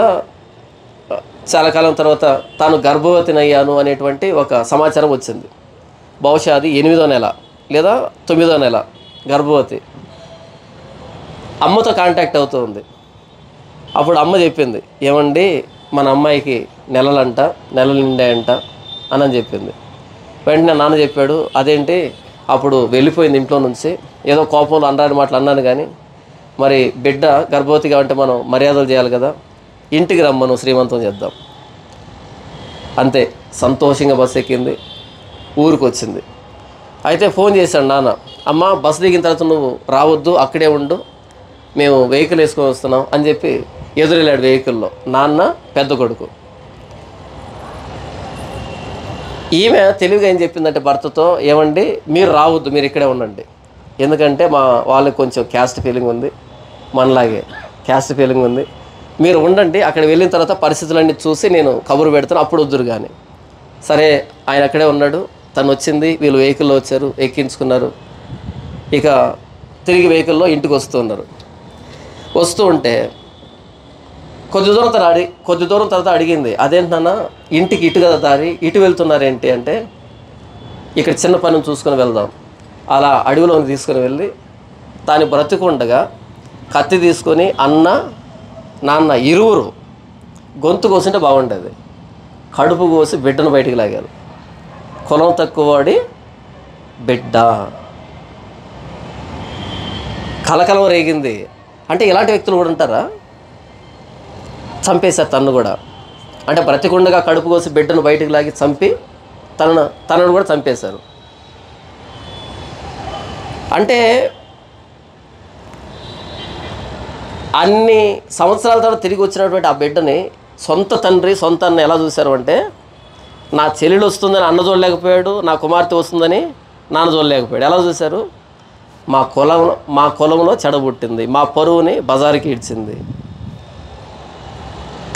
చాలా కాలం తర్వాత తాను గర్భవతినయ్యాను అనేటువంటి ఒక సమాచారం వచ్చింది. బహుశా అది 8వ నెల లేదా 9వ నెల గర్భవతి. అమ్మతో కాంటాక్ట్ అవుతూ ఉంది. అప్పుడు అమ్మ చెప్పింది, ఏమండి మన అమ్మాయికి నెలలు నిండాయంట అని చెప్పింది. వెంటనే నాన్న చెప్పాడు, అదేంటి అప్పుడు వెళ్ళిపోయింది ఇంట్లో నుంచి, ఏదో కోపంలో అన్నారని మాటలు అన్నాను, కానీ మరి బిడ్డ గర్భవతిగా ఉంటే మనం మర్యాదలు చేయాలి కదా, ఇంటికి రమ్మను శ్రీమంతం చేద్దాం. అంతే, సంతోషంగా బస్సు ఎక్కింది, ఊరికి వచ్చింది. అయితే ఫోన్ చేశాడు నాన్న, అమ్మ బస్సు దిగిన తర్వాత నువ్వు రావద్దు, అక్కడే ఉండు, మేము వెహికల్ వేసుకొని వస్తున్నాం అని చెప్పి ఎదురెళ్ళాడు వెహికల్లో. నాన్న పెద్ద కొడుకు. ఈమె తెలివిగా ఏం చెప్పిందంటే భర్తతో, ఏమండి మీరు రావద్దు, మీరు ఇక్కడే ఉండండి, ఎందుకంటే మా వాళ్ళకి కొంచెం క్యాస్ట్ ఫీలింగ్ ఉంది, మనలాగే క్యాస్ట్ ఫీలింగ్ ఉంది, మీరు ఉండండి, అక్కడ వెళ్ళిన తర్వాత పరిస్థితులన్నీ చూసి నేను కబురు పెడతాను, అప్పుడు వద్దురు. కానీ సరే ఆయన అక్కడే ఉన్నాడు. తను వచ్చింది, వీళ్ళు వెహికల్లో వచ్చారు, ఎక్కించుకున్నారు. ఇక తిరిగి వెహికల్లో ఇంటికి వస్తూ ఉంటే కొద్ది దూరం తర్వాత అడిగింది, అదేంటన్నా ఇంటికి ఇటు కదా దారి, ఇటు వెళ్తున్నారేంటి అంటే, ఇక్కడ చిన్న పని చూసుకొని వెళ్దాం. అలా అడవిలోకి తీసుకొని వెళ్ళి తాను బ్రతికుండగా కత్తి తీసుకొని అన్న నాన్న ఇరువురు గొంతు కోసింటే బాగుండేది, కడుపు కోసి బిడ్డను బయటికి లాగారు. కులం తక్కువ వాడి బిడ్డ. కలకలం రేగింది. అంటే ఇలాంటి వ్యక్తులు కూడా ఉంటారా? చంపేశారు తన్ను కూడా. అంటే బ్రతికుండగా కడుపు కోసి బిడ్డను బయటికి లాగి చంపి తనను కూడా చంపేశారు. అంటే అన్ని సంవత్సరాల తర్వాత తిరిగి వచ్చినటువంటి ఆ బిడ్డని సొంత తండ్రి సొంత అన్న ఎలా చూశారు అంటే, నా చెల్లెలు వస్తుందని అన్న చూడలేకపోయాడు, నా కుమార్తె వస్తుందని నాన్న చూడలేకపోయాడు. ఎలా చూశారు? మా కులంలో చెడబుట్టింది, మా పరువుని బజారుకి ఇడ్చింది.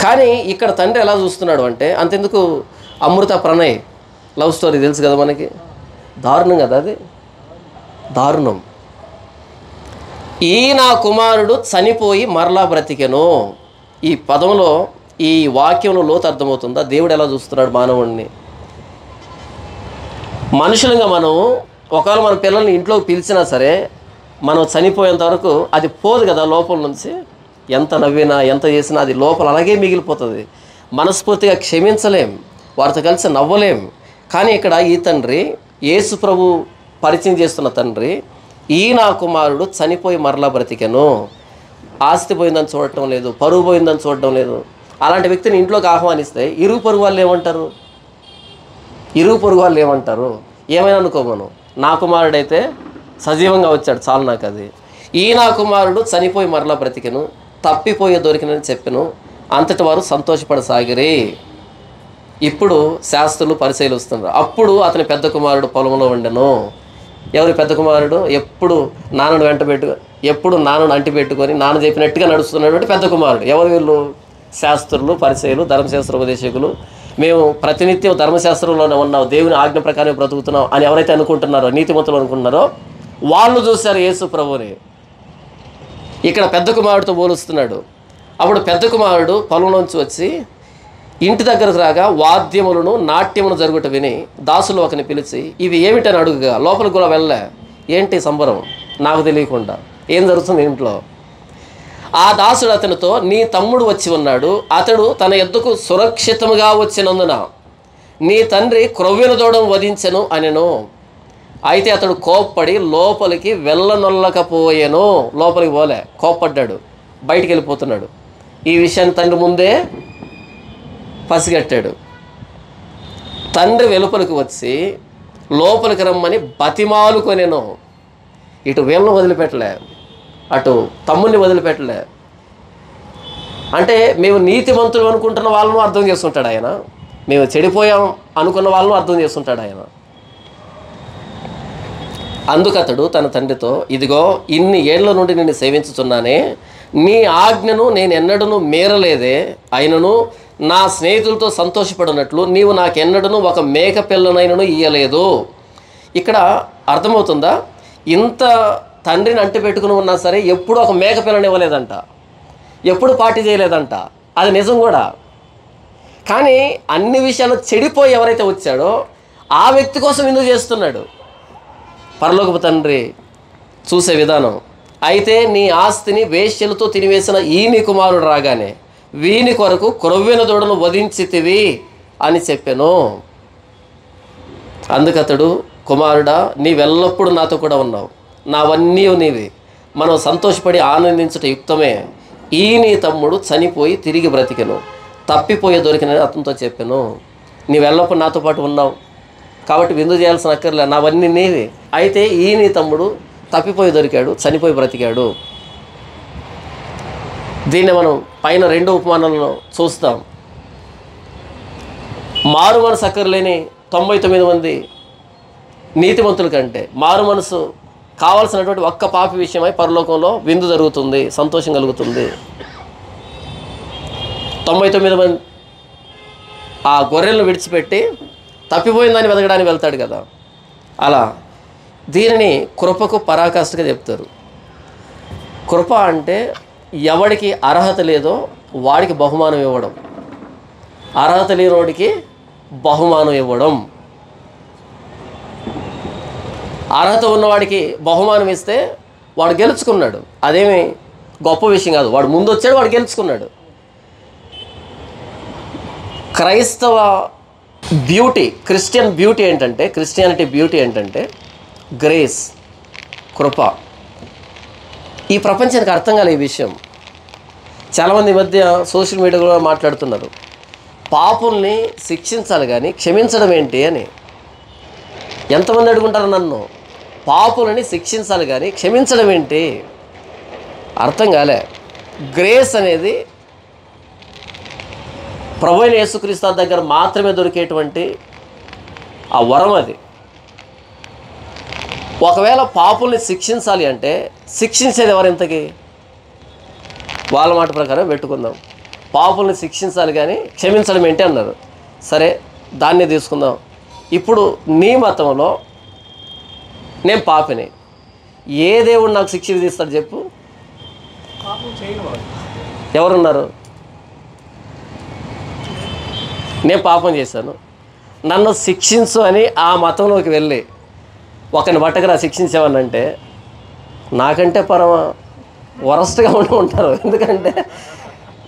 కానీ ఇక్కడ తండ్రి ఎలా చూస్తున్నాడు అంటే, అంతెందుకు అమృత ప్రణయ్ లవ్ స్టోరీ తెలుసు కదా మనకి, దారుణం కదా అది, దారుణం. ఈ నా కుమారుడు చనిపోయి మరలా బ్రతికెను. ఈ పదంలో, ఈ వాక్యంలో లోతు అర్థమవుతుందా? దేవుడు ఎలా చూస్తున్నాడు మానవుడిని. మనుషులుగా మనం ఒకవేళ మన పిల్లల్ని ఇంట్లోకి పిలిచినా సరే, మనం చనిపోయేంత వరకు అది పోదు కదా లోపల నుంచి. ఎంత నవ్వినా ఎంత చేసినా అది లోపల అలాగే మిగిలిపోతుంది. మనస్ఫూర్తిగా క్షమించలేం, వారితో కలిసి నవ్వలేం. కానీ ఇక్కడ ఈ తండ్రి, యేసు ప్రభు పరిచయం చేస్తున్న తండ్రి, ఈ నా కుమారుడు చనిపోయి మరలా బ్రతికెను. ఆస్తి పోయిందని చూడటం లేదు, పరువు పోయిందని చూడటం లేదు. అలాంటి వ్యక్తిని ఇంట్లోకి ఆహ్వానిస్తే ఇరుగు పొరుగు వాళ్ళు ఏమంటారు? ఏమైనా అనుకోమను, నా కుమారుడైతే సజీవంగా వచ్చాడు చాలు నాకు అది. ఈ నా కుమారుడు చనిపోయి మరలా బ్రతికెను, తప్పిపోయే దొరికినని చెప్పెను, అంతటి వారు సంతోషపడసాగిరి. ఇప్పుడు శాస్త్రులు పరిశీలి వస్తున్నారు. అప్పుడు అతని పెద్ద కుమారుడు పొలంలో ఉండెను. ఎవరి పెద్ద కుమారుడు? ఎప్పుడు నాన్నను అంటి పెట్టుకొని నాన్న చెప్పినట్టుగా నడుస్తున్నటువంటి పెద్ద కుమారుడు. ఎవరు వీళ్ళు? శాస్త్రులు, పరిచయులు, ధర్మశాస్త్ర ఉపదేశకులు. మేము ప్రతినిత్యం ధర్మశాస్త్రంలోనే ఉన్నాం, దేవుని ఆజ్ఞ ప్రకారం బ్రతుకుతున్నాం అని ఎవరైతే అనుకుంటున్నారో, నీతిమంతులు అనుకుంటున్నారో, వాళ్ళు చూశారు యేసు ప్రభువుని. ఇక్కడ పెద్ద కుమారుడితో పోలుస్తున్నాడు. అప్పుడు పెద్ద కుమారుడు పొలంలోంచి వచ్చి ఇంటి దగ్గరకు రాగా వాద్యములను నాట్యమును జరుగుట విని దాసులు ఒకని పిలిచి ఇవి ఏమిటని అడుగుగా లోపలికి కూడా వెళ్ళలే. ఏంటి సంబరం నాకు తెలియకుండా ఏం జరుగుతుంది ఇంట్లో? ఆ దాసుడు అతనితో నీ తమ్ముడు వచ్చి ఉన్నాడు, అతడు తన ఎద్దుకు సురక్షితముగా వచ్చినందున నీ తండ్రి క్రొవ్వెన దూడను వధించెను అనెను. అయితే అతడు కోప్పడి లోపలికి వెళ్ళనొల్లకపోయాను. లోపలికి పోలే, కోప్పడ్డాడు, బయటికి వెళ్ళిపోతున్నాడు. ఈ విషయాన్ని తండ్రి ముందే పసిగట్టాడు. తండ్రి వెలుపలికి వచ్చి లోపలికి రమ్మని బతిమాలుకొనెను. ఇటు వీళ్ళను వదిలిపెట్టలే, అటు తమ్ముడిని వదిలిపెట్టలే. అంటే మేము నీతిమంతులు అనుకుంటున్న వాళ్ళను అర్థం చేసుకుంటాడు ఆయన, మేము చెడిపోయాం అనుకున్న వాళ్ళను అర్థం చేసుకుంటాడు ఆయన. అందుకతడు తన తండ్రితో ఇదిగో ఇన్ని ఏళ్ల నుండి నిన్ను సేవించుతున్నానే, నీ ఆజ్ఞను నేను ఎన్నడూ మీరలేదే. అయినను నా స్నేహితులతో సంతోషపడినట్లు నీవు నాకెన్నడూ ఒక మేక పిల్లనైనను ఇయ్యలేదు. ఇక్కడ అర్థమవుతుందా? ఇంత తండ్రిని అంటి పెట్టుకుని ఉన్నా సరే ఎప్పుడు ఒక మేక పిల్లని ఇవ్వలేదంట, ఎప్పుడు పార్టీ చేయలేదంట. అది నిజం కూడా. కానీ అన్ని విషయాలు చెడిపోయి ఎవరైతే వచ్చాడో ఆ వ్యక్తి కోసం ఎందుకు చేస్తున్నాడు పరలోకపు తండ్రి చూసే విధానం. అయితే నీ ఆస్తిని వేశ్యలతో తినివేసిన ఈ నీ కుమారుడు రాగానే వీని కొరకు క్రొవ్వెన దూడను వధించితివి అని చెప్పాను. అందుకతడు కుమారుడా నీవెల్లప్పుడూ నాతో కూడా ఉన్నావు, నావన్నీ నీవి, మనం సంతోషపడి ఆనందించుట యుక్తమే. ఈ నీ తమ్ముడు చనిపోయి తిరిగి బ్రతికెను, తప్పిపోయే దొరికినని అతనితో చెప్పాను. నీవెల్లప్పుడు నాతో పాటు ఉన్నావు కాబట్టి విందు చేయాల్సిన అక్కర్లే, నావన్నీ నీవి. అయితే ఈ నీ తమ్ముడు తప్పిపోయి దొరికాడు, చనిపోయి బ్రతికాడు. దీన్ని మనం పైన 2 ఉపమానాలను చూస్తాం. మారు మనసు అక్కర్లేని 99 మంది నీతిమంతుల కంటే మారు మనసు కావాల్సినటువంటి ఒక్క పాపి విషయమై పరలోకంలో విందు జరుగుతుంది, సంతోషం కలుగుతుంది. 99 మంది ఆ గొర్రెలను విడిచిపెట్టి తప్పిపోయిందని వెతకడానికి వెళ్తాడు కదా, అలా దీనిని కృపకు పరాకాష్ఠగా చెప్తారు. కృప అంటే ఎవడికి అర్హత లేదో వాడికి బహుమానం ఇవ్వడం, అర్హత లేనివాడికి బహుమానం ఇవ్వడం. అర్హత ఉన్నవాడికి బహుమానం ఇస్తే వాడు గెలుచుకున్నాడు, అదేమి గొప్ప విషయం కాదు. వాడు ముందు వచ్చాడు, వాడు గెలుచుకున్నాడు. క్రైస్తవ బ్యూటీ, క్రిస్టియన్ బ్యూటీ ఏంటంటే, క్రిస్టియానిటీ బ్యూటీ ఏంటంటే గ్రేస్, కృప. ఈ ప్రపంచానికి అర్థం కాలే ఈ విషయం. చాలామంది ఈ మధ్య సోషల్ మీడియాలో మాట్లాడుతున్నారు, పాపుల్ని శిక్షించాలి కానీ క్షమించడం ఏంటి అని. ఎంతమంది అడుగుంటారు నన్ను, పాపులని శిక్షించాలి కానీ క్షమించడం ఏంటి? అర్థం కాలే. గ్రేస్ అనేది ప్రభువైన యేసుక్రీస్తు దగ్గర మాత్రమే దొరికేటువంటి ఆ వరం అది. ఒకవేళ పాపుల్ని శిక్షించాలి అంటే శిక్షించేది ఎవరు? ఇంతకీ వాళ్ళ మాట ప్రకారం పెట్టుకుందాం. పాపుల్ని శిక్షించాలి కానీ క్షమించడం ఏంటి అన్నారు. సరే, దాన్ని తీసుకుందాం. ఇప్పుడు నీ మతంలో నేను పాపిని, ఏ దేవుడు నాకు శిక్ష విధిస్తాడు చెప్పు? ఎవరున్నారు? నేను పాపం చేశాను, నన్ను శిక్షించు అని ఆ మతంలోకి వెళ్ళి ఒకరిని పట్టకరా శిక్షించామనంటే నాకంటే పరమ వరస్ట్గా ఉంటారు. ఎందుకంటే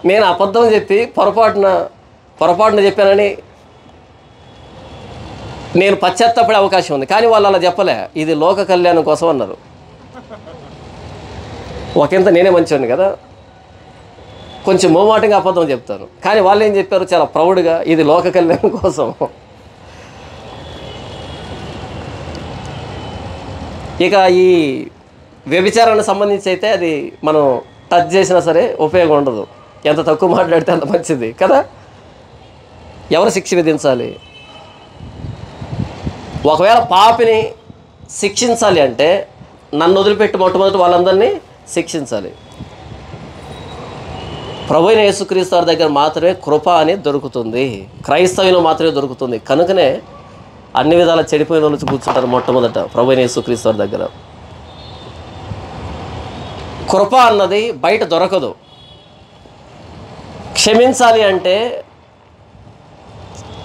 నేను అబద్ధం చెప్పి పొరపాటున చెప్పానని నేను పశ్చాత్తాపడే అవకాశం ఉంది. కానీ వాళ్ళు అలా చెప్పలే, ఇది లోక కళ్యాణం కోసం అన్నారు. ఒకంత నేనే మంచివాడిని కదా, కొంచెం మోమాటంగా అబద్ధం చెప్తాను. కానీ వాళ్ళు ఏం చెప్పారు, చాలా ప్రౌడ్గా, ఇది లోక కళ్యాణం కోసం. ఇక ఈ వ్యభిచారానికి సంబంధించి అయితే అది మనం టచ్ చేసినా సరే ఉపయోగం ఉండదు, ఎంత తక్కువ మాట్లాడితే అంత మంచిది కదా. ఎవరు శిక్ష విధించాలి? ఒకవేళ పాపిని శిక్షించాలి అంటే నన్ను వదిలిపెట్టి మొట్టమొదటి వాళ్ళందరినీ శిక్షించాలి. ప్రభువైన యేసుక్రీస్తు వారి దగ్గర మాత్రమే కృప అనేది దొరుకుతుంది, క్రైస్తవులో మాత్రమే దొరుకుతుంది. కనుకనే అన్ని విధాల చెడిపోయిన వాళ్ళు కూర్చుంటారు మొట్టమొదట ప్రభువైన యేసుక్రీస్తు వారి దగ్గర. కృప అన్నది బయట దొరకదు. క్షమించాలి అంటే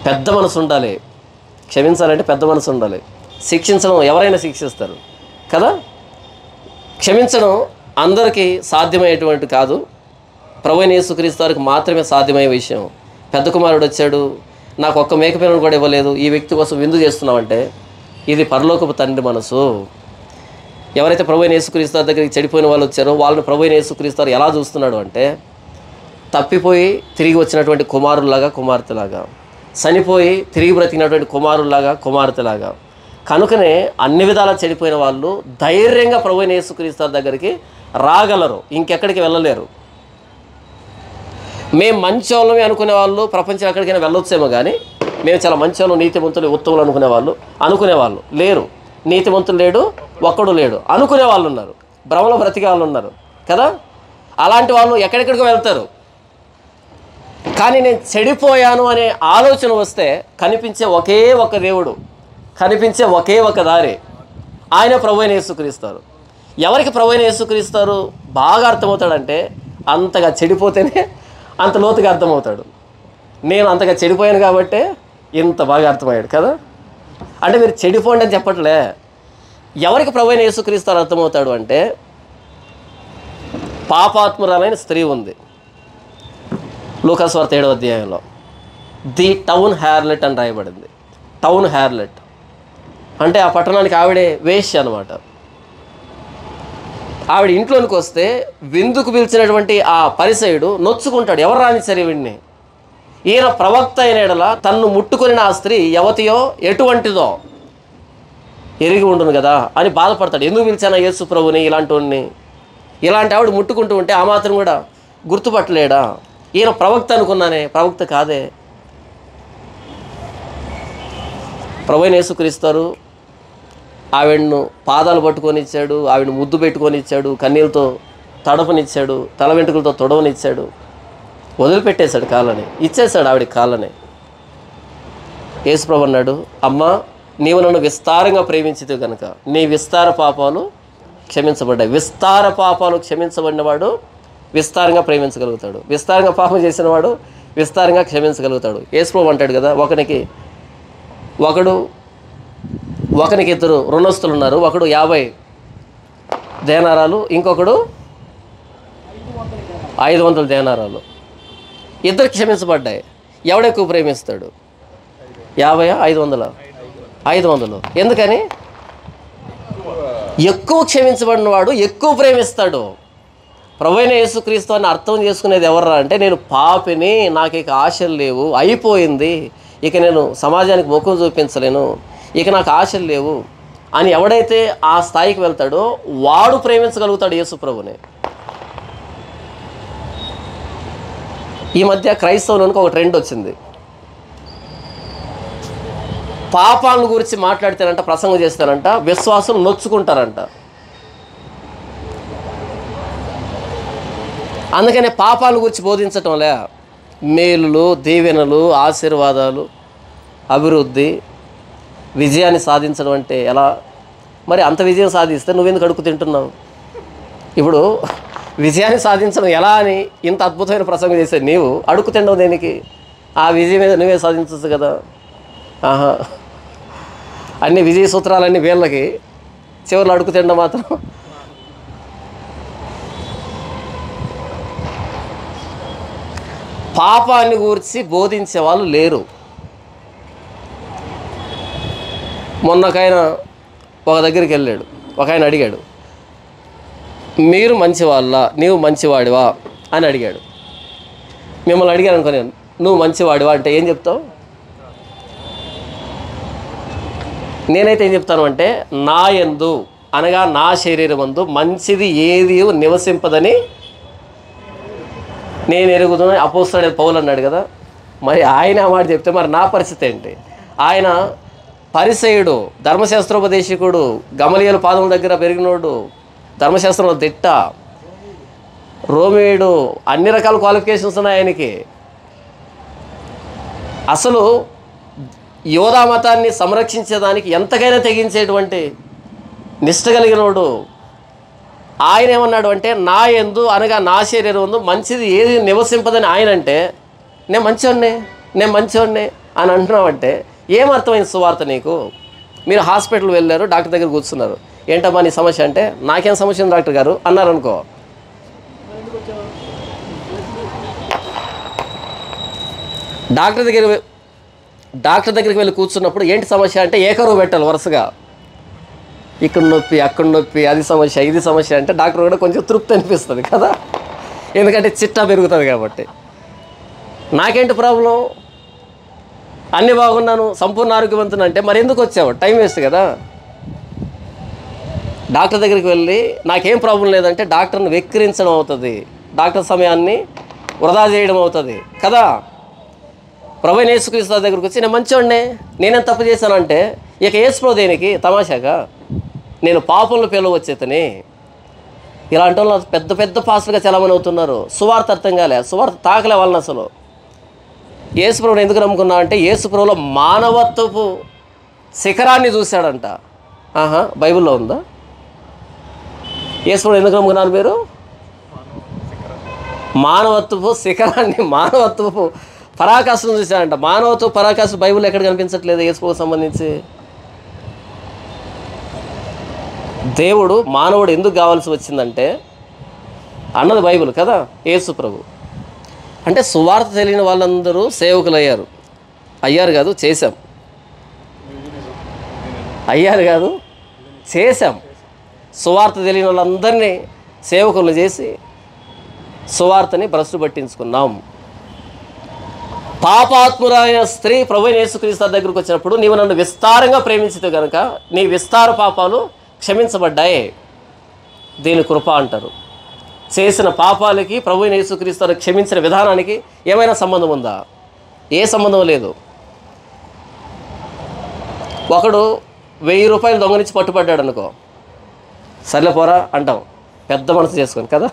పెద్ద మనసు ఉండాలి. క్షమించాలంటే పెద్ద మనసు ఉండాలి. శిక్షించడం ఎవరైనా శిక్షిస్తారు కదా. క్షమించడం అందరికీ సాధ్యమయ్యేటువంటి కాదు, ప్రభువైన యేసుక్రీస్తు వారికి మాత్రమే సాధ్యమయ్యే విషయం. పెద్ద కుమారుడు వచ్చాడు, నాకు ఒక్క మేకపిల్లను కూడా ఇవ్వలేదు, ఈ వ్యక్తి కోసం విందు చేస్తున్నామంటే ఇది పరలోకపు తండ్రి మనసు. ఎవరైతే ప్రభువైన యేసుక్రీస్తు వారి దగ్గరికి చెడిపోయిన వాళ్ళు వచ్చారో వాళ్ళని ప్రభువైన యేసుక్రీస్తు వారు ఎలా చూస్తున్నాడు అంటే తప్పిపోయి తిరిగి వచ్చినటువంటి కుమారుల్లాగా, కుమార్తెలాగా, చనిపోయి తిరిగి బ్రతికినటువంటి కుమారుల్లాగా, కుమార్తెలాగా. కనుకనే అన్ని విధాలా చెడిపోయిన వాళ్ళు ధైర్యంగా ప్రభువైన యేసుక్రీస్తు వారి దగ్గరికి రాగలరు, ఇంకెక్కడికి వెళ్ళలేరు. మేము మంచోళ్ళమే అనుకునే వాళ్ళు ప్రపంచం ఎక్కడికైనా వెళ్ళొచ్చేమో కానీ మేము చాలా మంచోళ్ళం, నీతిమంతులు, ఉత్తములు అనుకునేవాళ్ళు లేరు. నీతిమంతులు లేడు, ఒక్కడు లేడు అనుకునే వాళ్ళు ఉన్నారు, భ్రమలో బ్రతికే వాళ్ళు ఉన్నారు కదా. అలాంటి వాళ్ళు ఎక్కడెక్కడికో వెళ్తారు. కానీ నేను చెడిపోయాను అనే ఆలోచన వస్తే కనిపించే ఒకే ఒక దేవుడు, కనిపించే ఒకే ఒక దారి, ఆయన ప్రభువైన యేసుక్రీస్తు. ఎవరికి ప్రభువైన యేసుక్రీస్తు బాగా అర్థమవుతాడంటే అంతగా చెడిపోతేనే అంత లోతుగా అర్థమవుతాడు. నేను అంతగా చెడిపోయాను కాబట్టే ఇంత బాగా అర్థమయ్యాడు కదా. అంటే మీరు చెడిపోండి అని చెప్పట్లే. ఎవరికి ప్రభువైన యేసుక్రీస్తు అర్థమవుతాడు అంటే పాపాత్మురాలైన స్త్రీ ఉంది లూకా సువార్త 7వ అధ్యాయంలో, ది టౌన్ హ్యార్లెట్ అని రాయబడింది. టౌన్ హ్యార్లెట్ అంటే ఆ పట్టణానికి ఆవిడే వేశ్య అనమాట. ఆవిడ ఇంట్లోనికి వస్తే విందుకు పిలిచినటువంటి ఆ పరిసయుడు నొచ్చుకుంటాడు, ఎవరు రానిచ్చారు వీడిని, ఈయన ప్రవక్త అయిన ఎడల తన్ను ముట్టుకొని ఆ స్త్రీ యవతియో ఎటువంటిదో ఎరిగి ఉండును కదా అని బాధపడతాడు. ఎందుకు పిలిచానా యేసు ప్రభుని, ఇలాంటి ఆవిడ ముట్టుకుంటూ ఉంటే ఆ మాత్రం కూడా గుర్తుపట్టలేడా, ఈయన ప్రవక్త అనుకున్నానే, ప్రవక్త కాదే. ప్రభువైన యేసుక్రీస్తు ఆవిడను పాదాలు పట్టుకొని ఇచ్చాడు, ఆవిడను ముద్దు పెట్టుకొని ఇచ్చాడు, కన్నీళ్ళతో తడపనిచ్చాడు, తల వెంట్రుకలతో తొడవనిచ్చాడు, వదిలిపెట్టేశాడు కాళ్ళని, ఇచ్చేశాడు ఆవిడ కాళ్ళని. యేసుప్రభు అన్నాడు, అమ్మా నీవు నన్ను విస్తారంగా ప్రేమించితే కనుక నీ విస్తార పాపాలు క్షమించబడ్డాయి. విస్తార పాపాలు క్షమించబడినవాడు విస్తారంగా ప్రేమించగలుగుతాడు, విస్తారంగా పాపం చేసినవాడు విస్తారంగా క్షమించగలుగుతాడు. యేసుప్రభు అంటాడు కదా, ఒకనికి ఇద్దరు రుణస్తులు ఉన్నారు, ఒకడు 50 దేనారాలు, ఇంకొకడు 500 దేనారాలు. ఇద్దరు క్షమించబడ్డాయి. ఎవడెక్కువ ప్రేమిస్తాడు? 50 500? 500. ఎందుకని? ఎక్కువ క్షమించబడిన వాడు ఎక్కువ ప్రేమిస్తాడు. ప్రభువైన యేసుక్రీస్తు అని అర్థం చేసుకునేది ఎవర్రా అంటే నేను పాపిని, నాకు ఇక ఆశలు లేవు, అయిపోయింది, ఇక నేను సమాజానికి ముఖం చూపించలేను, ఇక నాకు ఆశలు లేవు అని ఎవడైతే ఆ స్థాయికి వెళ్తాడో వాడు ప్రేమించగలుగుతాడు యేసు ప్రభుని. ఈ మధ్య క్రైస్తవులకు ఒక ట్రెండ్ వచ్చింది. పాపాలను గురించి మాట్లాడితేనంట, ప్రసంగం చేస్తారంట, విశ్వాసం నొచ్చుకుంటారంట. అందుకనే పాపాల గురించి బోధించటంలే, మేలులు, దీవెనలు, ఆశీర్వాదాలు, అభివృద్ధి, విజయాన్ని సాధించడం అంటే ఎలా? మరి అంత విజయం సాధిస్తే నువ్వెందుకు అడుగు తింటున్నావు? ఇప్పుడు విజయాన్ని సాధించడం ఎలా అని ఇంత అద్భుతమైన ప్రసంగం చేసే నీవు అడుగు తినడం దేనికి? ఆ విజయం మీద నువ్వే సాధించవచ్చు కదా. అన్ని విజయ సూత్రాలన్నీ వీళ్ళకి, చివరిలో అడుగు తినడం మాత్రం. పాపాన్ని గురించి బోధించే వాళ్ళు లేరు. మొన్నకైనా ఒక దగ్గరికి వెళ్ళాడు, ఒక ఆయన అడిగాడు, మీరు మంచివాళ్ళ, నీవు మంచివాడివా అని అడిగాడు. మిమ్మల్ని అడిగాను అనుకో, నేను నువ్వు మంచివాడివా అంటే ఏం చెప్తావు? నేనైతే ఏం చెప్తాను అంటే, నా యందు అనగా నా శరీరమందు మంచిది ఏది నివసింపదని నేను ఎరుగుతున్నాను అపోస్తలుడైన పౌలు అన్నాడు కదా. మరి ఆయన ఆ మాట చెప్తే మరి నా పరిస్థితి ఏంటి? ఆయన పరిసయుడు, ధర్మశాస్త్రోపదేశకుడు, గమలీయేలు పాదముల దగ్గర పెరిగినోడు, ధర్మశాస్త్రంలో దిట్ట, రోమేయుడు, అన్ని రకాల క్వాలిఫికేషన్స్ ఉన్నాయి ఆయనకి. అసలు యోధా మతాన్ని సంరక్షించేదానికి ఎంతకైనా తెగించేటువంటి నిష్ట కలిగినోడు. ఆయన ఏమన్నాడు అంటే, నా యందు అనగా నా శరీరం మంచిది ఏది నివసింపదని ఆయన అంటే, నేను మంచివాడిని అని అంటున్నామంటే ఏమర్థమైంది సువార్త నీకు? మీరు హాస్పిటల్ వెళ్ళారు, డాక్టర్ దగ్గర కూర్చున్నారు, ఏంటమ్మా నీ సమస్య అంటే, నాకేం సమస్య ఉంది డాక్టర్ గారు అన్నారు అనుకో, డాక్టర్ దగ్గరికి వెళ్ళి కూర్చున్నప్పుడు ఏంటి సమస్య అంటే ఏకరువు పెట్టాలి వరుసగా, ఇక్కడ నొప్పి అక్కడ నొప్పి, అది సమస్య ఇది సమస్య అంటే డాక్టర్ కూడా కొంచెం తృప్తి అనిపిస్తుంది కదా, ఎందుకంటే చిట్టా పెరుగుతుంది కాబట్టి. నాకేంటి ప్రాబ్లం, అన్నీ బాగున్నాను, సంపూర్ణ ఆరోగ్యవంతుని అంటే మరి ఎందుకు వచ్చావు? టైం వేస్ట్ కదా. డాక్టర్ దగ్గరికి వెళ్ళి నాకేం ప్రాబ్లం లేదంటే డాక్టర్ని వెక్కిరించడం అవుతుంది, డాక్టర్ సమయాన్ని వృధా చేయడం అవుతుంది కదా. ప్రభువైన యేసుక్రీస్తు దగ్గరికి వచ్చి నేను మంచివాడినే, నేనేం తప్పు చేశానంటే, ఇక యేసుప్రభు దేనికి తమాషాగా, నేను పాపంలో పిలవచ్చేతని. ఇలాంటి వాళ్ళు పెద్ద పెద్ద పాస్టర్గా చలామణి అవుతున్నారు. సువార్త అర్థం కాలే, సువార్త తాకలే వాళ్ళని అసలు. యేసుప్రభుని ఎందుకు నమ్ముకున్నా అంటే యేసుప్రభులో మానవత్వపు శిఖరాన్ని చూశాడంట. బైబిల్లో ఉందా? యేసుప్రభుని ఎందుకు నమ్ముకున్నారు మీరు? మానవత్వపు శిఖరాన్ని, మానవత్వపు పరాకాష్ఠను చూశాడంట. మానవత్వ పరాకాష్ఠ బైబిల్లో ఎక్కడ కనిపించట్లేదు యేసుప్రభుకు సంబంధించి. దేవుడు మానవుడు ఎందుకు కావాల్సి వచ్చిందంటే అన్నది బైబిల్ కదా. యేసుప్రభు అంటే సువార్త తెలియని వాళ్ళందరూ సేవకులు అయ్యారు. అయ్యారు కాదు, చేశాం. అయ్యారు కాదు, చేశాం. సువార్త తెలియని వాళ్ళందరినీ సేవకులు చేసి సువార్తని భ్రష్టు పట్టించుకున్నాం. పాపాత్మురాలైన స్త్రీ ప్రభువైన యేసుక్రీస్తు దగ్గరికి వచ్చినప్పుడు, నీవు నన్ను విస్తారంగా ప్రేమించితే కనుక నీ విస్తార పాపాలు క్షమించబడ్డాయి, దీని కృప అంటారు. చేసిన పాపాలకి ప్రభువైన యేసుక్రీస్తు క్షమించిన విధానానికి ఏమైనా సంబంధం ఉందా? ఏ సంబంధం లేదు. ఒకడు 1000 రూపాయలు దొంగలించి పట్టుబడ్డాడు అనుకో, సర్లే పోరా అంటాం, పెద్ద మనసు చేసుకొని కదా.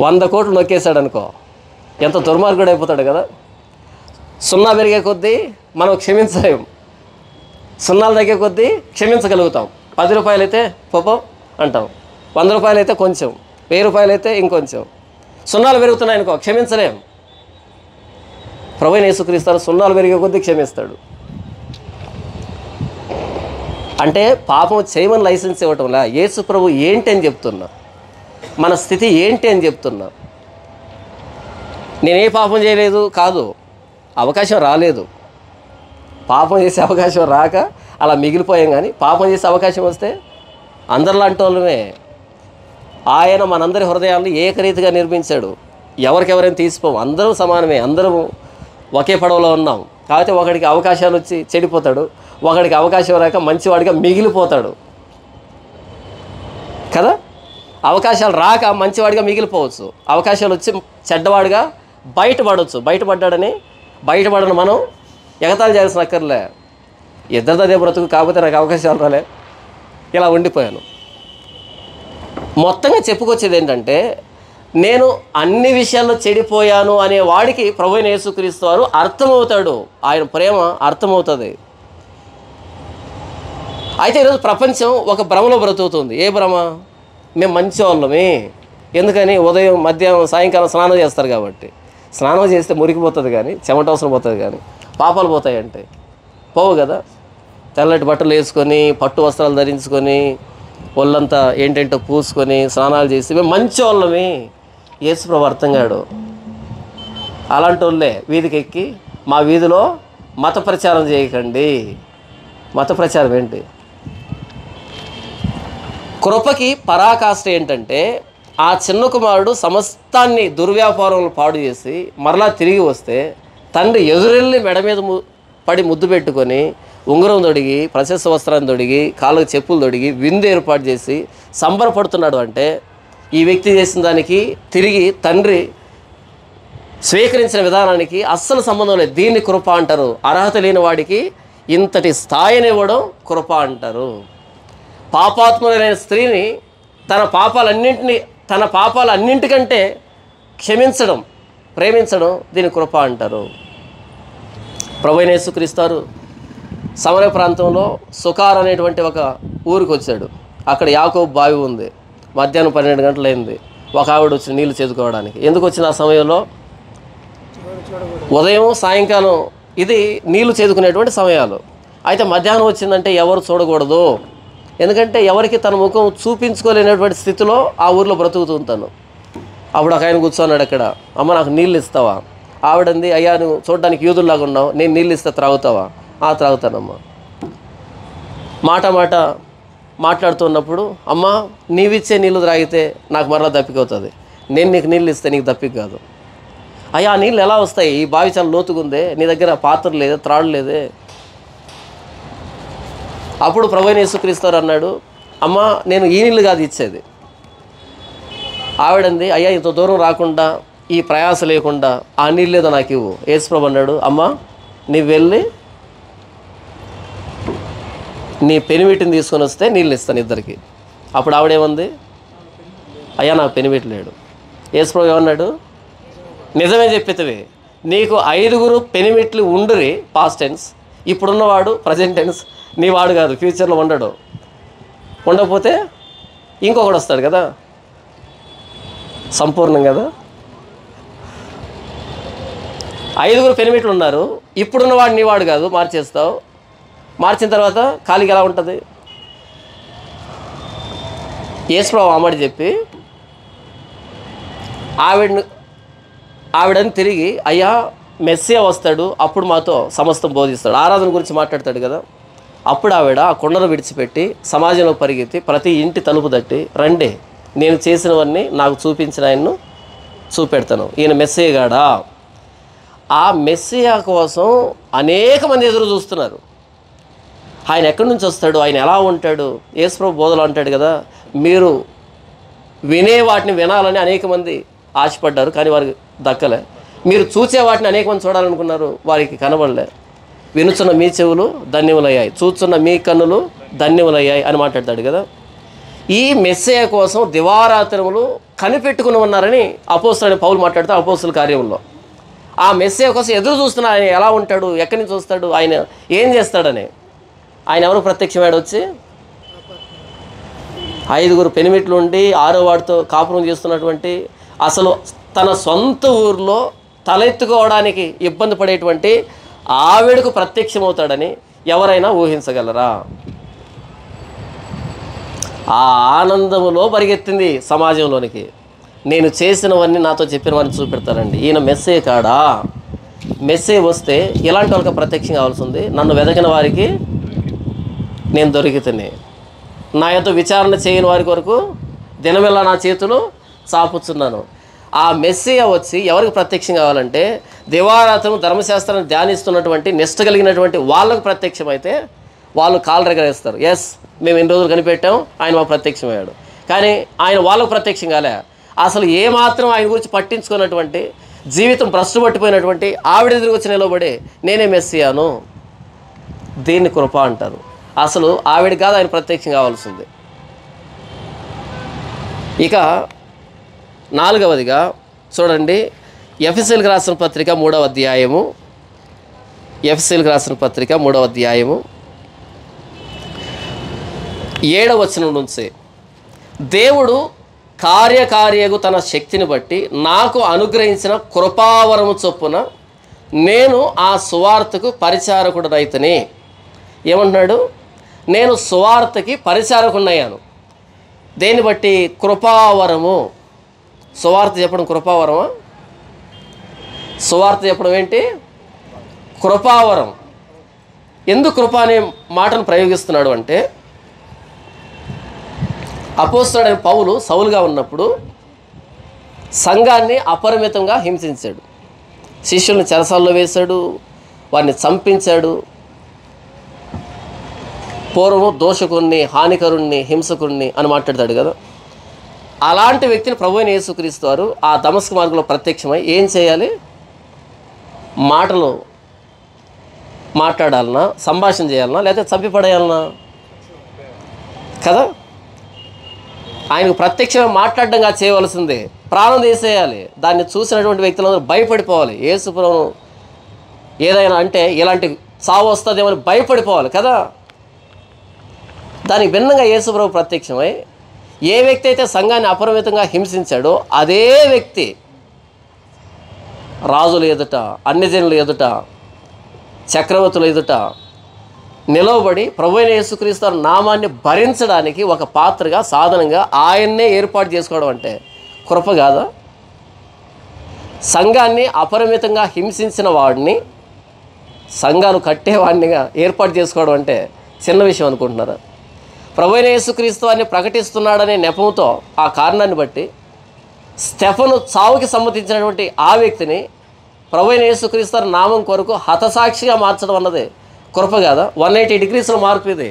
100 కోట్లు నొక్కేశాడు అనుకో, ఎంత దుర్మార్గుడు అయిపోతాడు కదా. 0 పెరిగే కొద్దీ మనం క్షమించలేం, 0 తగ్గే కొద్దీ క్షమించగలుగుతాం. 10 రూపాయలు అయితే పాపం అంటాం, 100 రూపాయలు అయితే కొంచెం, 1000 రూపాయలు అయితే ఇంకొంచెం. 0 పెరుగుతున్నాయి అనుకో, క్షమించలేం. ప్రభువైన యేసుక్రీస్తు 0 పెరిగే కొద్దీ క్షమిస్తాడు. అంటే పాపం చేయమని లైసెన్స్ ఇవ్వటంలా, యేసు ప్రభు ఏంటి అని చెప్తున్నా, మన స్థితి ఏంటి అని చెప్తున్నా. నేనే పాపం చేయలేదు కాదు, అవకాశం రాలేదు. పాపం చేసే అవకాశం రాక అలా మిగిలిపోయాం. కానీ పాపం చేసే అవకాశం వస్తే అందరిలాంటి వాళ్ళమే. ఆయన మనందరి హృదయాలను ఏకరీతిగా నిర్మించాడు. ఎవరికెవరైనా తీసిపోం, అందరూ సమానమే, అందరూ ఒకే పడవలో ఉన్నాం. కాకపోతే ఒకడికి అవకాశాలు వచ్చి చెడిపోతాడు, ఒకడికి అవకాశం రాక మంచివాడిగా మిగిలిపోతాడు కదా. అవకాశాలు రాక మంచివాడిగా మిగిలిపోవచ్చు, అవకాశాలు వచ్చి చెడ్డవాడిగా బయటపడవచ్చు. బయటపడని మనం ఎగతాళి చేయాల్సిన అక్కర్లే, ఇద్దరిదే బ్రతుకు, కాకపోతే నాకు అవకాశాలు రాలే, ఇలా ఉండిపోయాను. మొత్తంగా చెప్పుకొచ్చేది ఏంటంటే, నేను అన్ని విషయాల్లో చెడిపోయాను అనే వాడికి ప్రభువైన యేసుక్రీస్తు వారు అర్థమవుతాడు, ఆయన ప్రేమ అర్థమవుతుంది. అయితే ఈరోజు ప్రపంచం ఒక భ్రమలో బ్రతుకుతుంది. ఏ భ్రమ? మేము మంచి వాళ్ళమే. ఎందుకని? ఉదయం మధ్యాహ్నం సాయంకాలం స్నానం చేస్తారు కాబట్టి. స్నానం చేస్తే మురికిపోతుంది కానీ, చెమట అవసరం పోతుంది కానీ పాపాలు పోతాయంటే పోవు కదా. తెల్లటి బట్టలు వేసుకొని, పట్టు వస్త్రాలు ధరించుకొని, ఒళ్ళంతా ఏంటంటో పూసుకొని స్నానాలు చేసి మేము మంచి వాళ్ళమే. యేసుప్రభు అర్థం కాడు. అలాంటి వాళ్ళే వీధికి ఎక్కి మా వీధిలో మత ప్రచారం చేయకండి. మత ప్రచారం ఏంటి? కృపకి పరాకాష్ఠ ఏంటంటే, ఆ చిన్న కుమారుడు సమస్తాన్ని దుర్వ్యాపారంలో పాడు చేసి మరలా తిరిగి వస్తే తండ్రి ఎదురెళ్ళి మెడ మీద పడి ముద్దు పెట్టుకొని, ఉంగరం తొడిగి, ప్రశస్త వస్త్రాన్ని తొడిగి, కాళ్ళకు చెప్పులు తొడిగి, విందు ఏర్పాటు చేసి సంబరపడుతున్నాడు అంటే, ఈ వ్యక్తి చేసిన దానికి తిరిగి తండ్రి స్వీకరించిన విధానానికి అస్సలు సంబంధం లేదు. దీన్ని కృప అంటారు. అర్హత లేని వాడికి ఇంతటి స్థాయిని ఇవ్వడం కృప అంటారు. పాపాత్ములైన స్త్రీని తన పాపాలన్నింటికంటే క్షమించడం, ప్రేమించడం దీని కృప అంటారు. ప్రభువైన యేసుక్రీస్తు సమరయ ప్రాంతంలో సుకార్ అనేటువంటి ఒక ఊరికి వచ్చాడు. అక్కడ యాకోబు బావి ఉంది. మధ్యాహ్నం 12 గంటలు అయింది. ఒక ఆవిడ వచ్చి నీళ్లు చేదుకోవడానికి. ఎందుకు వచ్చిన ఆ సమయంలో? ఉదయం సాయంకాలం ఇది నీళ్లు చేదుకునేటువంటి సమయాలు. అయితే మధ్యాహ్నం వచ్చిందంటే ఎవరు చూడకూడదు, ఎందుకంటే ఎవరికి తన ముఖం చూపించుకోలేనటువంటి స్థితిలో ఆ ఊర్లో బ్రతుకుతుంటాను. అప్పుడు ఒక ఆయన కూర్చోన్నాడు అక్కడ, అమ్మ నాకు నీళ్ళు ఇస్తావా? ఆవిడంది, అయ్యా నువ్వు చూడడానికి యూదుల్లాగా ఉన్నావు, నేను నీళ్ళు ఇస్తే త్రాగుతావా? త్రాగుతానమ్మా. మాట మాట్లాడుతున్నప్పుడు, అమ్మ నీవిచ్చే నీళ్ళు త్రాగితే నాకు మరలా దప్పిక అవుతుంది, నేను నీకు నీళ్ళు ఇస్తే నీకు దప్పిక కాదు. అయ్యా నీళ్ళు ఎలా వస్తాయి? ఈ బావి చాలా లోతుగుందే, నీ దగ్గర పాత్ర లేదే, త్రాడు లేదే. అప్పుడు ప్రభువైన యేసుక్రీస్తు అన్నాడు, అమ్మ నేను ఈ నీళ్ళు కాదు ఇచ్చేది. ఆవిడంది, అయ్యా ఇంత దూరం రాకుండా ఈ ప్రయాస లేకుండా ఆ నీళ్ళేదో నాకు ఇవ్వు. యేసుప్రభు అన్నాడు, అమ్మ నీవు వెళ్ళి నీ పెనిమిటిని తీసుకొని వస్తే నీళ్ళు ఇస్తాను ఇద్దరికి. అప్పుడు ఆవిడేమంది, అయ్యా నాకు పెనిమిటి లేడు. యేసుప్రభు ఏమన్నాడు, నిజమే చెప్పితివి, నీకు 5 పెనిమిట్లు ఉండురి, పాస్ట్ టెన్స్. ఇప్పుడున్నవాడు ప్రజెంట్ టెన్స్, నీ వాడు కాదు, ఫ్యూచర్లో ఉండడు. ఉండకపోతే ఇంకొకడు వస్తాడు కదా, సంపూర్ణం కదా. 5 పెనిమిట్లు ఉన్నారు, ఇప్పుడున్నవాడు నీ వాడు కాదు, మార్చేస్తావు. మార్చిన తర్వాత ఖాళీకి ఎలా ఉంటుంది? యేసుప్రభు అమ్మడి చెప్పి ఆవిడని తిరిగి, అయ్యా మెస్సియా వస్తాడు, అప్పుడు మాతో సమస్తం బోధిస్తాడు, ఆరాధన గురించి మాట్లాడతాడు కదా. అప్పుడు ఆవిడ ఆ కొండను విడిచిపెట్టి సమాజంలో పరిగెత్తి ప్రతి ఇంటి తలుపు తట్టి, రండి నేను చేసినవన్నీ నాకు చూపించిన ఆయన్ను చూపెడతాను, ఈయన మెస్సియాగాడా. ఆ మెస్సియా కోసం అనేక మంది ఎదురు చూస్తున్నారు. ఆయన ఎక్కడి నుంచి వస్తాడు, ఆయన ఎలా ఉంటాడు? యేసుప్రభు బోధలు అంటాడు కదా, మీరు వినే వాటిని వినాలని అనేక మంది ఆశపడ్డారు, కానీ వారికి దక్కలే. మీరు చూసే వాటిని అనేక మంది చూడాలనుకున్నారు, వారికి కనబడలే. వినుచున్న మీ చెవులు ధన్యములయ్యాయి, చూస్తున్న మీ కన్నులు ధన్యములయ్యాయి అని మాట్లాడతాడు కదా. ఈ మెస్సియా కోసం దివారాత్రములు కనిపెట్టుకుని ఉన్నారని అపోస్తలుడైన పౌలు మాట్లాడితే అపోస్తలుల కార్యంలో. ఆ మెస్సియా కోసం ఎదురు చూస్తున్నారు, ఆయన ఎలా ఉంటాడు, ఎక్కడి నుంచి వస్తాడు, ఆయన ఏం చేస్తాడని. ఆయన ఎవరు ప్రత్యక్షమయ్యాడు? వచ్చి 5 పెనిమిట్లు ఉండి 6వ వాడితో కాపురం చేస్తున్నటువంటి, అసలు తన సొంత ఊరిలో తలెత్తుకోవడానికి ఇబ్బంది పడేటువంటి ఆవిడకు ప్రత్యక్షమవుతాడని ఎవరైనా ఊహించగలరా? ఆ ఆనందములో పరిగెత్తింది సమాజంలోనికి. నేను చేసినవన్నీ నాతో చెప్పినవన్నీ చూపెడతారండి, ఈయన మెస్సియా కాడా? మెస్సియా వస్తే ఇలాంటి వాళ్ళకి ప్రత్యక్షం కావాల్సి ఉంది. నన్ను వెదకిన వారికి నేను దొరికితేనే, నా యొక్క విచారణ చేయని వారి కొరకు దినమెల్లా నా చేతులు చాపుచున్నాను. ఆ మెస్సియా వచ్చి ఎవరికి ప్రత్యక్షం కావాలంటే, దివారాత్రం ధర్మశాస్త్రాన్ని ధ్యానిస్తున్నటువంటి నిష్ట కలిగినటువంటి వాళ్ళకు ప్రత్యక్షమైతే వాళ్ళు కాళ్ళు రెగరేస్తారు. ఎస్ మేము ఎన్ని రోజులు కనిపెట్టాం, ఆయన మాకు ప్రత్యక్షమయ్యాడు. కానీ ఆయన వాళ్ళకు ప్రత్యక్షం కాలే. అసలు ఏమాత్రం ఆయన గురించి పట్టించుకున్నటువంటి, జీవితం భ్రష్టు పట్టిపోయినటువంటి ఆవిడ ఎదురు వచ్చి నిలబడి నేనే మెస్సియాను, దీన్ని కృప అంటారు. అసలు ఆవిడ కాదు ఆయన ప్రత్యక్షం కావాల్సింది. ఇక 4వదిగా చూడండి, ఎఫెసీయులకు రాసిన పత్రిక 3వ అధ్యాయము, ఎఫెసీయులకు రాసిన పత్రిక 3వ అధ్యాయము 7వ వచనం నుంచి, దేవుడు కార్యకార్యగు తన శక్తిని బట్టి నాకు అనుగ్రహించిన కృపావరము చొప్పున నేను ఆ సువార్తకు పరిచారకుడనైతని. ఏమంటున్నాడు? నేను సువార్తకి పరిచారకుడనయ్యాను. దేన్ని బట్టి? కృపావరము. సువార్త చెప్పడం కృపావరమా? సువార్త చెప్పడం ఏంటి? కృపావరం. ఎందుకు కృప అనే మాటను ప్రయోగిస్తున్నాడు అంటే, అపోస్తలుడైన పౌలు సౌలుగా ఉన్నప్పుడు సంఘాన్ని అపరిమితంగా హింసించాడు, శిష్యుల్ని చెరసాల్లో వేశాడు, వారిని చంపించాడు. పూర్వము దోషకుణ్ణి, హానికరుణ్ణి, హింసకుణ్ణి అని మాట్లాడతాడు కదా. అలాంటి వ్యక్తిని ప్రభువైన యేసుక్రీస్తు వారు ఆ దమస్కు మార్గంలో ప్రత్యక్షమై ఏం చేయాలి? మాటలు మాట్లాడాలన్నా, సంభాషణ చేయాలన్నా, లేకపోతే చంపిపడేయాలన్నా కదా. ఆయనకు ప్రత్యక్షంగా మాట్లాడడంగా చేయవలసిందే, ప్రాణం తీసేయాలి. దాన్ని చూసినటువంటి వ్యక్తులందరూ భయపడిపోవాలి. యేసుప్రభువు ఏదైనా అంటే ఇలాంటి చావు వస్తుందేమని భయపడిపోవాలి కదా. దానికి భిన్నంగా యేసుప్రభు ప్రత్యక్షమై ఏ వ్యక్తి అయితే సంఘాన్ని అపరిమితంగా హింసించాడో అదే వ్యక్తి రాజుల ఎదుట, అన్యజనుల ఎదుట, చక్రవర్తుల ఎదుట నిలవబడి ప్రభువైన యేసుక్రీస్తు నామాన్ని భరించడానికి ఒక పాత్రగా, సాధనంగా ఆయన్నే ఏర్పాటు చేసుకోవడం అంటే కృప కాదా? సంఘాన్ని అపరిమితంగా హింసించిన వాడిని సంఘాలు కట్టేవాడినిగా ఏర్పాటు చేసుకోవడం అంటే చిన్న విషయం అనుకుంటున్నారా? ప్రభువైన యేసుక్రీస్తు వారిని ప్రకటిస్తున్నాడనే నెపంతో ఆ కారణాన్ని బట్టి స్టెఫను చావుకి సమ్మతించినటువంటి ఆ వ్యక్తిని ప్రభువైన యేసుక్రీస్తు నామం కొరకు హతసాక్షిగా మార్చడం అన్నది కృప కాదా? 180 డిగ్రీస్లో మార్పు ఇది.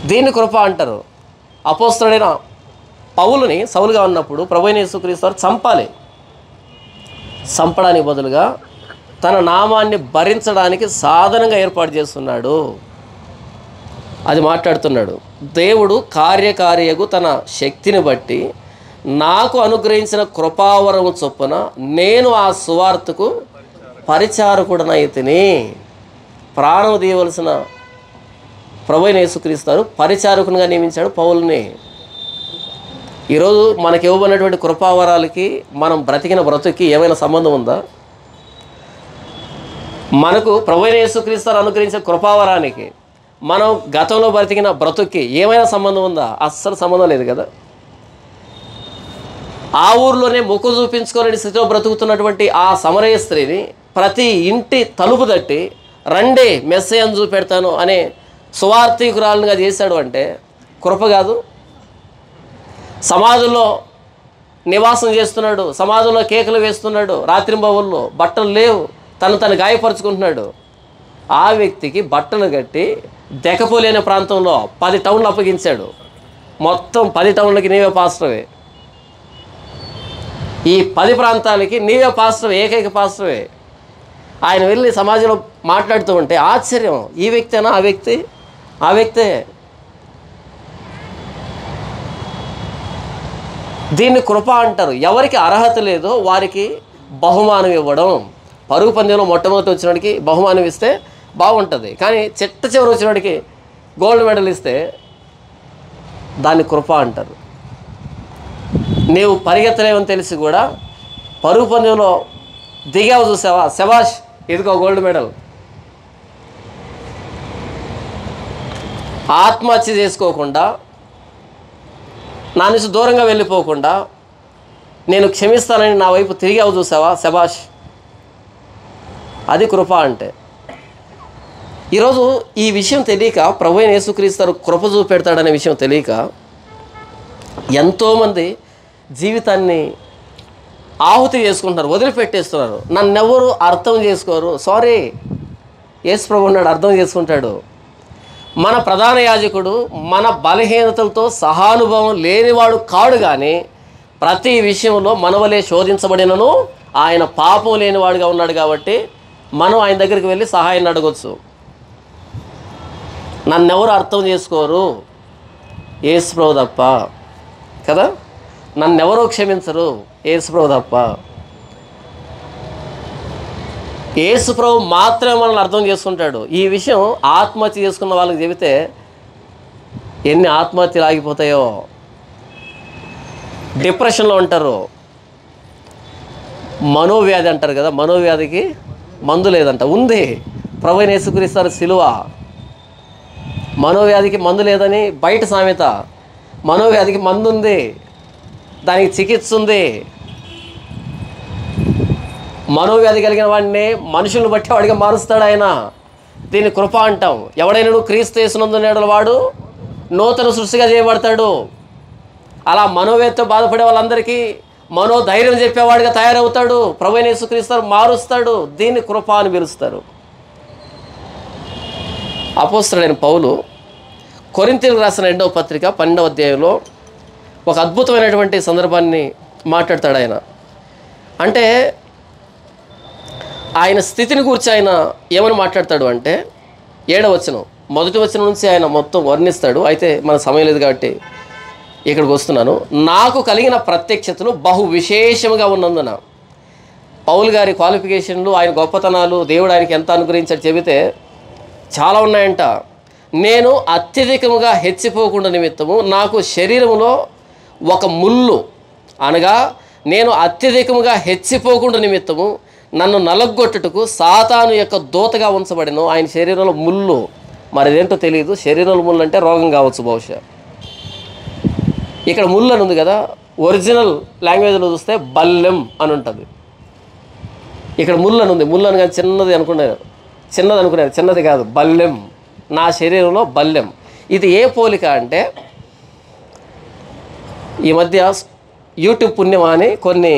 దీన్ని కృప అంటారు. అపోస్తలుడైన పౌలుని సౌలుగా ఉన్నప్పుడు ప్రభువైన యేసుక్రీస్తు వారు చంపాలి. చంపడానికి బదులుగా తన నామాన్ని భరించడానికి సాధనంగా ఏర్పాటు చేస్తున్నాడు. అది మాట్లాడుతున్నాడు. దేవుడు కార్యకార్యకు తన శక్తిని బట్టి నాకు అనుగ్రహించిన కృపావరము చొప్పున నేను ఆ సువార్తకు పరిచారకుడనైతిని. ప్రాణం తీయవలసిన ప్రభువైన యేసుక్రీస్తు పరిచారకునిగా నియమించాడు పౌలుని. ఈరోజు మనకి ఇవ్వబడినటువంటి కృపావరాలకి మనం బ్రతికిన బ్రతుక్కి ఏమైనా సంబంధం ఉందా? మనకు ప్రభువైన యేసుక్రీస్తు అనుగ్రహించిన కృపావరానికి మనం గతంలో బ్రతికిన బ్రతుక్కి ఏమైనా సంబంధం ఉందా? అస్సలు సంబంధం లేదు కదా. ఆ ఊర్లోనే ముక్కు చూపించుకోలేని స్థితిలో బ్రతుకుతున్నటువంటి ఆ సమరయ స్త్రీని ప్రతి ఇంటి తలుపు తట్టి రండి మెస్సయ్యను చూపెడతాను అనే సువార్థికురాలుగా చేశాడు అంటే కృప కాదు? సమాధుల్లో నివాసం చేస్తున్నాడు, సమాధుల్లో కేకలు వేస్తున్నాడు, రాత్రింబవళ్ళు బట్టలు లేవు, తను గాయపరుచుకుంటున్నాడు. ఆ వ్యక్తికి బట్టలు కట్టి దెకపోలేని ప్రాంతంలో 10 టౌన్లు అప్పగించాడు. మొత్తం 10 టౌన్లకి నీవే పాస్టర్వే. ఈ 10 ప్రాంతాలకి నీవే పాస్టర్వే, ఏకైక పాస్టర్వే. ఆయన వెళ్ళి సమాజంలో మాట్లాడుతూ ఉంటే ఆశ్చర్యం, ఈ వ్యక్తేనా? ఆ వ్యక్తే. దీన్ని కృప అంటారు. ఎవరికి అర్హత లేదో వారికి బహుమానం ఇవ్వడం. పరుగు పందెంలో మొట్టమొదటి వచ్చినోడికి బహుమానం ఇస్తే బాగుంటుంది, కానీ చివరి వచ్చినోడికి గోల్డ్ మెడల్ ఇస్తే దాన్ని కృప అంటారు. నీవు పరిగెత్తలేవని తెలిసి కూడా పరుగు పందెంలో దిగావు, చూసావా, శబాష్, ఇదిగో గోల్డ్ మెడల్. ఆత్మహత్య చేసుకోకుండా, నా నుంచి దూరంగా వెళ్ళిపోకుండా నేను క్షమిస్తానని నా వైపు తిరిగావు, చూసావా, శబాష్. అది కృప అంటే. ఈరోజు ఈ విషయం తెలియక, ప్రభువైన యేసుక్రీస్తు కృప చూపెడతాడనే విషయం తెలియక ఎంతోమంది జీవితాన్ని ఆహుతి చేసుకుంటున్నారు, వదిలిపెట్టేస్తున్నారు. నన్నెవరు అర్థం చేసుకోరు. సారీ, యేసు ప్రభు ఉన్నాడు, అర్థం చేసుకుంటాడు. మన ప్రధాన యాజకుడు మన బలహీనతలతో సహానుభవం లేనివాడు కాడు, కానీ ప్రతి విషయంలో మనవలే శోధించబడినను ఆయన పాపం లేనివాడుగా ఉన్నాడు. కాబట్టి మనం ఆయన దగ్గరికి వెళ్ళి సహాయాన్ని అడగొచ్చు. నన్నెవరు అర్థం చేసుకోరు, యేసు ప్రభు తప్ప కదా. నన్నెవరో క్షమించరు, యేసు ప్రభు తప్ప. యేసు ప్రభు మాత్రమే మనల్ని అర్థం చేసుకుంటాడు. ఈ విషయం ఆత్మహత్య చేసుకున్న వాళ్ళకి చెబితే ఎన్ని ఆత్మహత్యలు ఆగిపోతాయో. డిప్రెషన్లో ఉంటారు, మనోవ్యాధి అంటారు కదా, మనోవ్యాధికి మందు లేదంట. ఉంది, ప్రభువైన యేసుక్రీస్తు సిలువ. మనోవ్యాధికి మందు లేదని బయట సామెత. మనోవ్యాధికి మందు ఉంది, దానికి చికిత్స ఉంది. మనోవ్యాధి కలిగిన వాడిని మనుషులను బట్టి వాడిగా మారుస్తాడు ఆయన. దీన్ని కృప అంటాం. ఎవడైనా క్రీస్తు యేసునందున్న వాడు నూతన సృష్టిగా చేయబడతాడు. అలా మనోవ్యాధితో బాధపడే వాళ్ళందరికీ మనోధైర్యం చెప్పేవాడిగా తయారవుతాడు. ప్రభువైన యేసుక్రీస్తు మారుస్తాడు. దీన్ని కృప అని పిలుస్తారు. అపోస్తలుడైన పౌలు కొరింథీయులకు రాసిన 2వ పత్రిక 12వ అధ్యాయంలో ఒక అద్భుతమైనటువంటి సందర్భాన్ని మాట్లాడతాడు ఆయన. అంటే ఆయన స్థితిని గురించి ఆయన ఏమని మాట్లాడతాడు అంటే 7వ వచనం, మొదటి వచనం నుంచి ఆయన మొత్తం వర్ణిస్తాడు. అయితే మన సమయం లేదు కాబట్టి ఇక్కడికి వస్తున్నాను. నాకు కలిగిన ప్రత్యక్షతలు బహు విశేషముగా ఉన్నందున, పౌలు గారి క్వాలిఫికేషన్లు, ఆయన గొప్పతనాలు, దేవుడు ఆయనకి ఎంత అనుగ్రహించాడు చెబితే చాలా ఉన్నాయంట. నేను అత్యధికముగా హెచ్చిపోకుండా నిమిత్తము నాకు శరీరములో ఒక ముళ్ళు అనగా నేను అత్యధికముగా హెచ్చిపోకుండా నిమిత్తము నన్ను నలగొట్టుటకు సాతాను యొక్క దూతగా ఉంచబడిను. ఆయన శరీరంలో ముళ్ళు, మరి అదేంటో తెలియదు. శరీరంలో ముళ్ళు అంటే రోగం కావచ్చు బహుశా. ఇక్కడ ముళ్ళు అని ఉంది కదా, ఒరిజినల్ లాంగ్వేజ్లో చూస్తే బల్లెం అని ఉంటుంది. ఇక్కడ ముళ్ళు అని ఉంది. ముళ్ళు అని కానీ చిన్నది అనుకున్నాను, చిన్నది కాదు, బల్లెం. నా శరీరంలో బల్లెం. ఇది ఏ పోలిక అంటే, ఈ మధ్య యూట్యూబ్ పుణ్యమా అని కొన్ని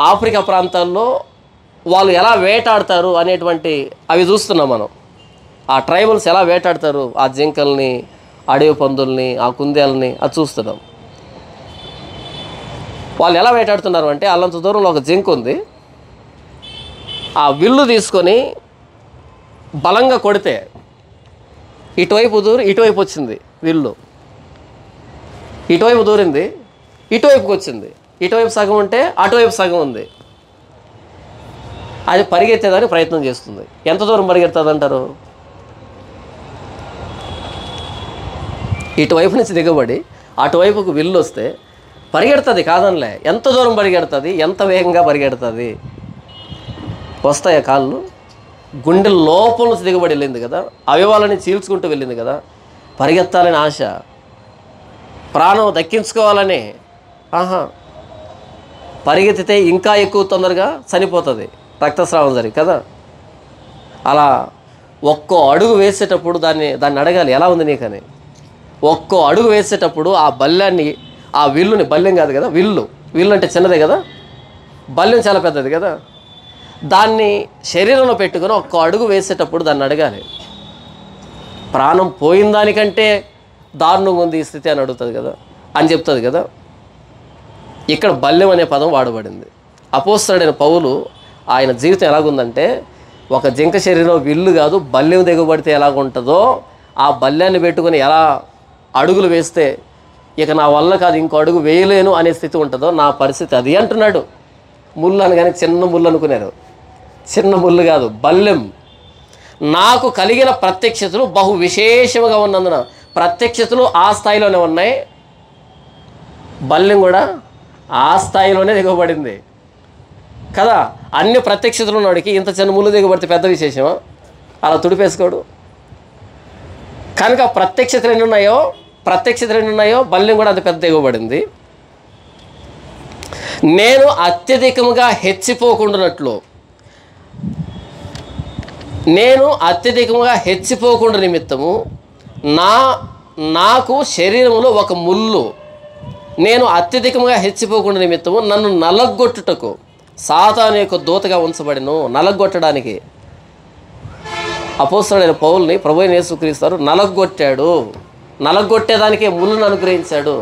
ఆఫ్రికా ప్రాంతాల్లో వాళ్ళు ఎలా వేటాడతారు అనేటువంటి అవి చూస్తున్నాం మనం. ఆ ట్రైబల్స్ ఎలా వేటాడతారు, ఆ జింకల్ని, అడవి పందుల్ని, ఆ కుందేలని అది చూస్తున్నాం. వాళ్ళు ఎలా వేటాడుతున్నారు అంటే, అల్లంత దూరంలో ఒక జింక ఉంది, ఆ విల్లు తీసుకొని బలంగా కొడితే ఇటువైపు ఇటువైపు వచ్చింది విల్లు, ఇటువైపు దూరింది, ఇటువైపుకి వచ్చింది. ఇటువైపు సగం ఉంటే అటువైపు సగం ఉంది. అది పరిగెత్తేదానికి ప్రయత్నం చేస్తుంది. ఎంత దూరం పరిగెడుతుంది అంటారు? ఇటువైపు నుంచి దిగబడి అటువైపుకు విల్లు వస్తే పరిగెడుతుంది కాదనిలే. ఎంత దూరం పరిగెడుతుంది, ఎంత వేగంగా పరిగెడుతుంది? వస్తాయా కాళ్ళు? గుండె లోపల నుంచి దిగబడి వెళ్ళింది కదా, అవయవాలని చీల్చుకుంటూ వెళ్ళింది కదా. పరిగెత్తాలని ఆశ, ప్రాణం దక్కించుకోవాలని, పరిగెత్తితే ఇంకా ఎక్కువ తొందరగా చనిపోతుంది, రక్తస్రావం జరిగి కదా. అలా ఒక్కో అడుగు వేసేటప్పుడు దాన్ని అడగాలి, ఎలా ఉంది నీకని. ఒక్కో అడుగు వేసేటప్పుడు ఆ బల్యాన్ని, ఆ విల్లుని, బల్యం కాదు కదా, విల్లు అంటే చిన్నదే కదా, బల్యం చాలా పెద్దది కదా, దాన్ని శరీరంలో పెట్టుకొని ఒక్క అడుగు వేసేటప్పుడు దాన్ని అడగాలి. ప్రాణం పోయిన దానికంటే దారుణంగా ఉంది ఈ స్థితి అని అడుగుతుంది కదా, అని చెప్తుంది కదా. ఇక్కడ బల్యం అనే పదం వాడబడింది. అపోస్తలుడైన పౌలు ఆయన జీవితం ఎలాగుందంటే, ఒక జింక శరీరంలో విల్లు కాదు బల్యం దిగబడితే ఎలాగుంటుందో, ఆ బల్యాన్ని పెట్టుకొని ఎలా అడుగులు వేస్తే ఇక నా వల్ల కాదు ఇంకో అడుగు వేయలేను అనే స్థితి ఉంటుందో, నా పరిస్థితి అది అంటున్నాడు. ముళ్ళు అని కానీ చిన్న ముళ్ళు అనుకున్నారు, చిన్న ముళ్ళు కాదు, బల్యం. నాకు కలిగిన ప్రత్యక్షతలు బహు విశేషముగా ఉన్నందున, ప్రత్యక్షతలు ఆ స్థాయిలోనే ఉన్నాయి, బల్యం కూడా ఆ స్థాయిలోనే దిగబడింది కదా. అన్ని ప్రత్యక్షతలు ఉన్నవాడికి ఇంత చిన్న ముళ్ళు దిగబడితే పెద్ద విశేషమా? అలా తుడిపేసుకోడు. కనుక ప్రత్యక్షతలు ఎన్ని ఉన్నాయో బల్యం కూడా అంత పెద్ద దిగబడింది. నేను అత్యధికముగా హెచ్చిపోకుండా నిమిత్తము నాకు శరీరంలో ఒక ముళ్ళు, నేను అత్యధికముగా హెచ్చిపోకుండా నిమిత్తము నన్ను నలగొట్టుటకు సాతాను యొక్క దూతగా ఉంచబడిను. నలగొట్టడానికి అపోస్తలుడైన పౌలుని ప్రభువైన యేసుక్రీస్తు నలగొట్టాడు. నలగొట్టేదానికే ముళ్ళును అనుగ్రహించాడు.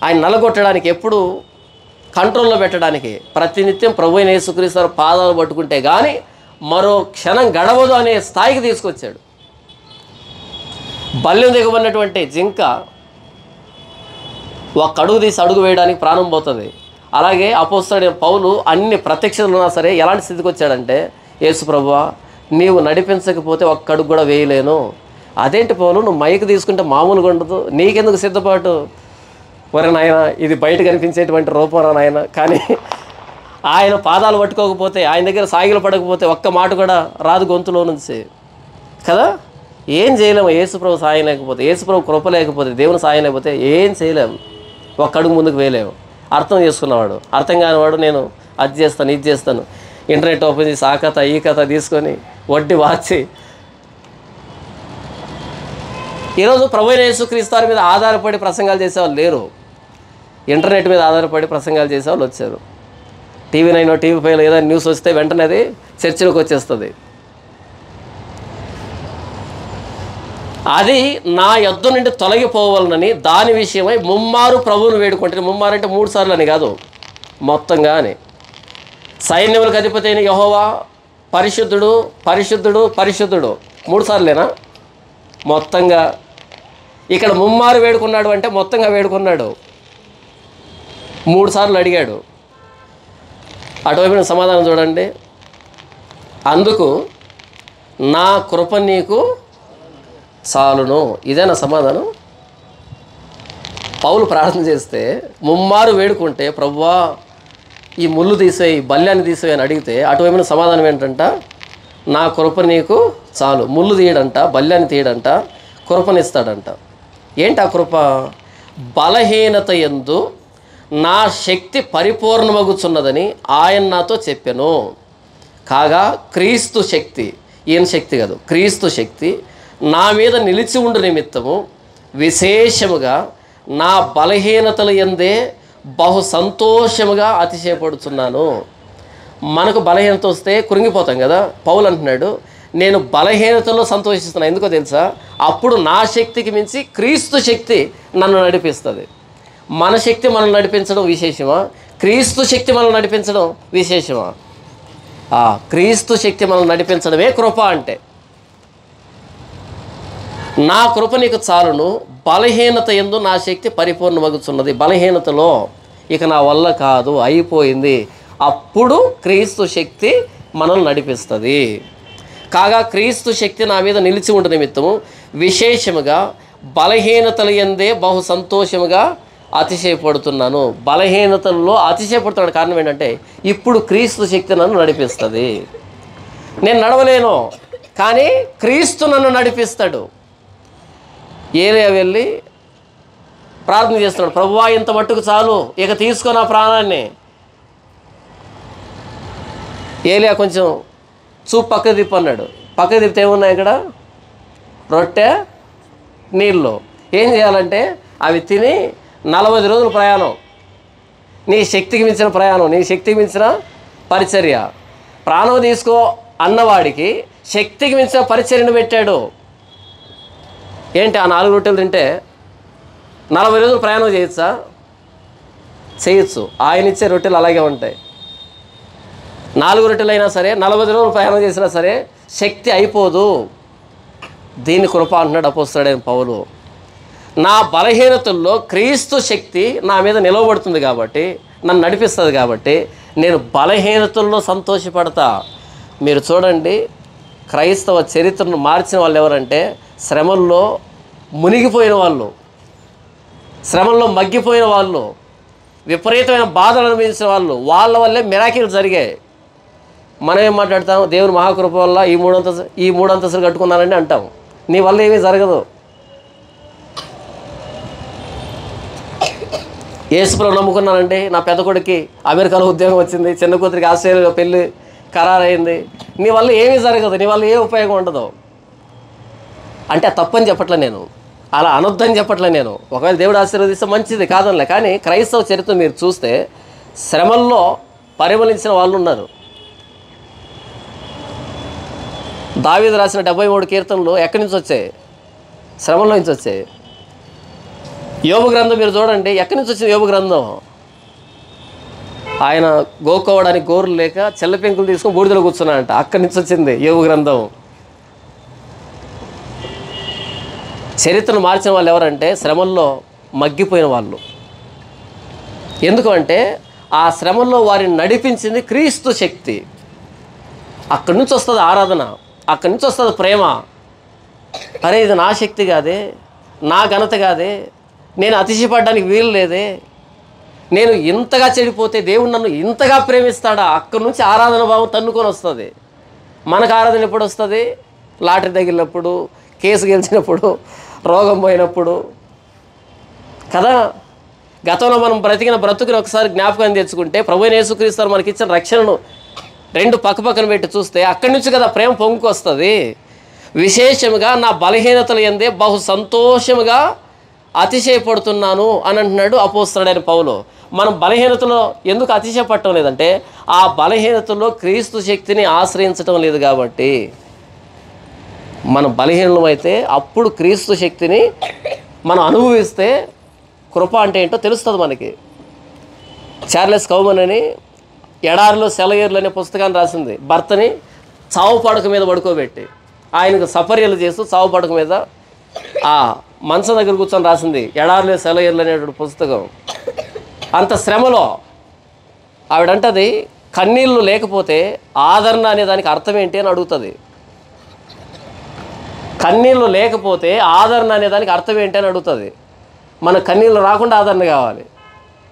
ఆయన నలగొట్టడానికి, ఎప్పుడు కంట్రోల్లో పెట్టడానికి ప్రతినిత్యం ప్రభువైన యేసుక్రీస్తు పాదాలు పట్టుకుంటే కానీ మరో క్షణం గడవదు అనే స్థాయికి తీసుకొచ్చాడు. బల్యం దిగబడినటువంటి జింక ఒక అడుగు తీసి అడుగు వేయడానికి ప్రాణం పోతుంది. అలాగే అపోస్తలుడైన పౌలు అన్ని ప్రత్యక్షతలు ఉన్నా సరే ఎలాంటి స్థితికి వచ్చాడంటే, యేసు ప్రభువా నీవు నడిపించకపోతే ఒక్క అడుగు కూడా వేయలేను. అదేంటి పౌలు, నువ్వు మైక్ తీసుకుంటే మామూలుగా ఉండదు, నీకెందుకు సిద్ధపాటు? వరే నాయన, ఇది బయట కనిపించేటువంటి రూపం నాయన, కానీ ఆయన పాదాలు పట్టుకోకపోతే, ఆయన దగ్గర సాగిలు పడకపోతే ఒక్క మాట కూడా రాదు గొంతులో నుంచి కదా. ఏం చేయలేము యేసుప్రభు సాయం లేకపోతే, యేసుప్రభు కృప లేకపోతే, దేవుని సాయం లేకపోతే ఏం చేయలేము, ఒక్క అడుగు ముందుకు వేయలేము. అర్థం చేసుకున్నవాడు, అర్థం కానివాడు నేను అది చేస్తాను ఇది చేస్తాను, ఇంటర్నెట్ ఓపెన్ చేసి ఆ కథ ఈ కథ తీసుకొని వడ్డీ వాచి. ఈరోజు ప్రభువైన యేసుక్రీస్తు మీద ఆధారపడి ప్రసంగాలు చేసేవాళ్ళు లేరు, ఇంటర్నెట్ మీద ఆధారపడి ప్రసంగాలు చేసేవాళ్ళు వచ్చారు. టీవీ 9 టీవీ 5 ఏదైనా న్యూస్ వస్తే వెంటనే అది చర్చలోకి వచ్చేస్తుంది. అది నా యొద్ద నుండి తొలగిపోవాలని దాని విషయమై ముమ్మారు ప్రభువును వేడుకుంటే, ముమ్మారు అంటే 3 సార్లు అని కాదు, మొత్తంగా అని. సైన్యములకు అధిపతి అయిన యెహోవా పరిశుద్ధుడు పరిశుద్ధుడు పరిశుద్ధుడు 3 సార్లేనా? మొత్తంగా. ఇక్కడ ముమ్మారు వేడుకున్నాడు అంటే మొత్తంగా వేడుకున్నాడు. 3 సార్లు అడిగాడు. అటువైపు సమాధానం చూడండి. అందుకు నా కృప నీకు చాలును. ఇదేనా సమాధానం? పౌలు ప్రార్థన చేస్తే ముమ్మారు వేడుకుంటే, ప్రభువా ఈ ముళ్ళు తీసేయి, బల్యాన్ని తీసేయి అని అడిగితే అటువైపున సమాధానం ఏంటంట, నా కృప నీకు చాలు. ముళ్ళు తీయడంట, బల్యాన్ని తీయడంట, కృపనిస్తాడంట. ఏంటి ఆ కృప? బలహీనత యందు నా శక్తి పరిపూర్ణమగుచున్నదని ఆయన నాతో చెప్పెను. కాగా క్రీస్తు శక్తి, ఈయన శక్తి కాదు, క్రీస్తు శక్తి నా మీద నిలిచి ఉండు నిమిత్తము విశేషముగా నా బలహీనతల యందే బహు సంతోషముగా అతిశయపడుతున్నాను. మనకు బలహీనత వస్తే కృంగిపోతాం కదా. పౌలు అంటున్నాడు, నేను బలహీనతలో సంతోషిస్తున్నాను. ఎందుకో తెలుసా? అప్పుడు నా శక్తికి మించి క్రీస్తు శక్తి నన్ను నడిపిస్తుంది. మన శక్తి మనల్ని నడిపించడం విశేషమా? క్రీస్తు శక్తి మనల్ని నడిపించడం విశేషమా? క్రీస్తు శక్తి మనల్ని నడిపించడమే కృప అంటే. నా కృప నీకు చాలును, బలహీనత యందు నా శక్తి పరిపూర్ణమగుచున్నది. బలహీనతలో ఇక నా వల్ల కాదు, అయిపోయింది, అప్పుడు క్రీస్తు శక్తి మనల్ని నడిపిస్తుంది. కాగా క్రీస్తు శక్తి నా మీద నిలిచి ఉండే నిమిత్తము విశేషముగా బలహీనతల యందే బహు సంతోషముగా అతిశయపడుతున్నాను. బలహీనతల్లో అతిశయపడుతున్నాడు. కారణం ఏంటంటే ఇప్పుడు క్రీస్తు శక్తి నన్ను నడిపిస్తుంది. నేను నడవలేను, కానీ క్రీస్తు నన్ను నడిపిస్తాడు. ఏలియా వెళ్ళి ప్రార్థన చేస్తున్నాడు, ప్రభువా ఇంత మట్టుకు చాలు, ఇక తీసుకో నా ప్రాణాన్ని. ఏలియా కొంచెం చూపు పక్క తిప్పు అన్నాడు. పక్క తిప్పితే ఏమున్నాయి ఇక్కడ? రొట్టె, నీళ్ళు. ఏం చేయాలంటే అవి తిని 40 రోజుల ప్రయాణం. నీ శక్తికి మించిన ప్రయాణం, నీ శక్తికి మించిన పరిచర్య. ప్రాణం తీసుకో అన్నవాడికి శక్తికి మించిన పరిచర్యను పెట్టాడు. ఏంటి ఆ 4 రొట్టెలు తింటే 40 రోజులు ప్రయాణం చేయొచ్చా? చేయొచ్చు. ఆయన ఇచ్చే రొట్టెలు అలాగే ఉంటాయి. 4 రొట్టెలు అయినా సరే 40 రోజులు ప్రయాణం చేసినా సరే శక్తి అయిపోదు. దీని కృప అంటున్నాడు అపోస్తలుడైన పౌలు. నా బలహీనతల్లో క్రీస్తు శక్తి నా మీద నిలవబడుతుంది కాబట్టి, నన్ను నడిపిస్తుంది కాబట్టి నేను బలహీనతల్లో సంతోషపడతా. మీరు చూడండి, క్రైస్తవ చరిత్రను మార్చిన వాళ్ళు ఎవరంటే శ్రమల్లో మునిగిపోయిన వాళ్ళు, శ్రమల్లో మగ్గిపోయిన వాళ్ళు, విపరీతమైన బాధలు అనుభవించిన వాళ్ళు. వాళ్ళ వల్లే మిరాకిల్ జరిగాయి. మనం ఏం మాట్లాడతాం? దేవుని మహాకృప వల్ల ఈ మూడు అంతస్తులు కట్టుకున్నానని అంటాం. నీ వల్ల ఏమీ జరగదు. యేసుప్రభు నమ్ముకున్నానండి, నా పెద్ద కొడుక్కి అమెరికాలో ఉద్యోగం వచ్చింది, చిన్న కూతురికి ఆస్ట్రేలియాలో పెళ్ళి ఖరారైంది. నీ వల్ల ఏమీ జరగదు, నీ వల్ల ఏ ఉపయోగం ఉండదు అంటే తప్పని చెప్పట్లే నేను, అలా అనొద్దని చెప్పట్లే నేను. ఒకవేళ దేవుడు ఆశీర్వదిస్తే మంచిది కాదనిలే. కానీ క్రైస్తవ చరిత్ర మీరు చూస్తే శ్రమల్లో పరిమళించిన వాళ్ళు ఉన్నారు. దావీదు రాసిన 73 కీర్తనలు ఎక్కడి నుంచి వచ్చాయి? శ్రమల్లో నుంచి వచ్చాయి. యోబు గ్రంథం మీరు చూడండి, ఎక్కడి నుంచి వచ్చింది యోబు గ్రంథం? ఆయన గోక్కోవడానికి గోర్లు లేక చెల్ల పెంకులు తీసుకొని బూడిదలో కూర్చున్నాడంట, అక్కడి నుంచి వచ్చింది యోబు గ్రంథం. చరిత్రను మార్చిన వాళ్ళు ఎవరంటే శ్రమల్లో మగ్గిపోయిన వాళ్ళు. ఎందుకంటే ఆ శ్రమల్లో వారిని నడిపించింది క్రీస్తు శక్తి. అక్కడి నుంచి వస్తుంది ఆరాధన, అక్కడి నుంచి వస్తుంది ప్రేమ. అరే ఇది నా శక్తి కాదే, నా ఘనత కాదే, నేను అతిశయపడడానికి వీలు లేదే, నేను ఇంతగా చెడిపోతే దేవుడు నన్ను ఇంతగా ప్రేమిస్తాడా? అక్కడి నుంచి ఆరాధన భావం తన్నుకొని వస్తుంది. మనకు ఆరాధన ఎప్పుడు వస్తుంది? లాటరీ తగిలినప్పుడు, కేసు గెలిచినప్పుడు, రోగం పోయినప్పుడు కదా. గతంలో మనం బ్రతికిన బ్రతుకుని ఒకసారి జ్ఞాపకం తెచ్చుకుంటే ప్రభువైన యేసుక్రీస్తు మనకి ఇచ్చిన రక్షణను రెండు పక్కపక్కన పెట్టి చూస్తే అక్కడి నుంచి కదా ప్రేమ పొంగుకొస్తుంది. విశేషముగా నా బలహీనతల యందే బహు సంతోషముగా అతిశయపడుతున్నాను అని అంటున్నాడు అపోస్తలుడైన పౌలు. మనం బలహీనతలో ఎందుకు అతిశయపడటం లేదంటే ఆ బలహీనతలో క్రీస్తు శక్తిని ఆశ్రయించటం లేదు కాబట్టి. మనం బలహీనమైతే అప్పుడు క్రీస్తు శక్తిని మనం అనుభవిస్తే కృప అంటే ఏంటో తెలుస్తుంది మనకి. చార్లెస్ కౌమన్ అని ఎడారిలో సెలయేర్లు అనే పుస్తకాన్ని రాసింది. భర్తని చావు పడక మీద పడుకోబెట్టి ఆయనకు సపర్యలు చేస్తూ చావు పడక మీద ఆ మంచం దగ్గర కూర్చొని రాసింది ఎడారిలో సెలయేర్లు అనేటువంటి పుస్తకం. అంత శ్రమలో ఆవిడంటది కన్నీళ్ళు లేకపోతే ఆదరణ అనే దానికి అర్థం ఏంటి అని అడుగుతుంది. కన్నీళ్ళు లేకపోతే ఆదరణ అనే దానికి అర్థం ఏంటి అని అడుగుతుంది. మన కన్నీళ్ళు రాకుండా ఆదరణ కావాలి.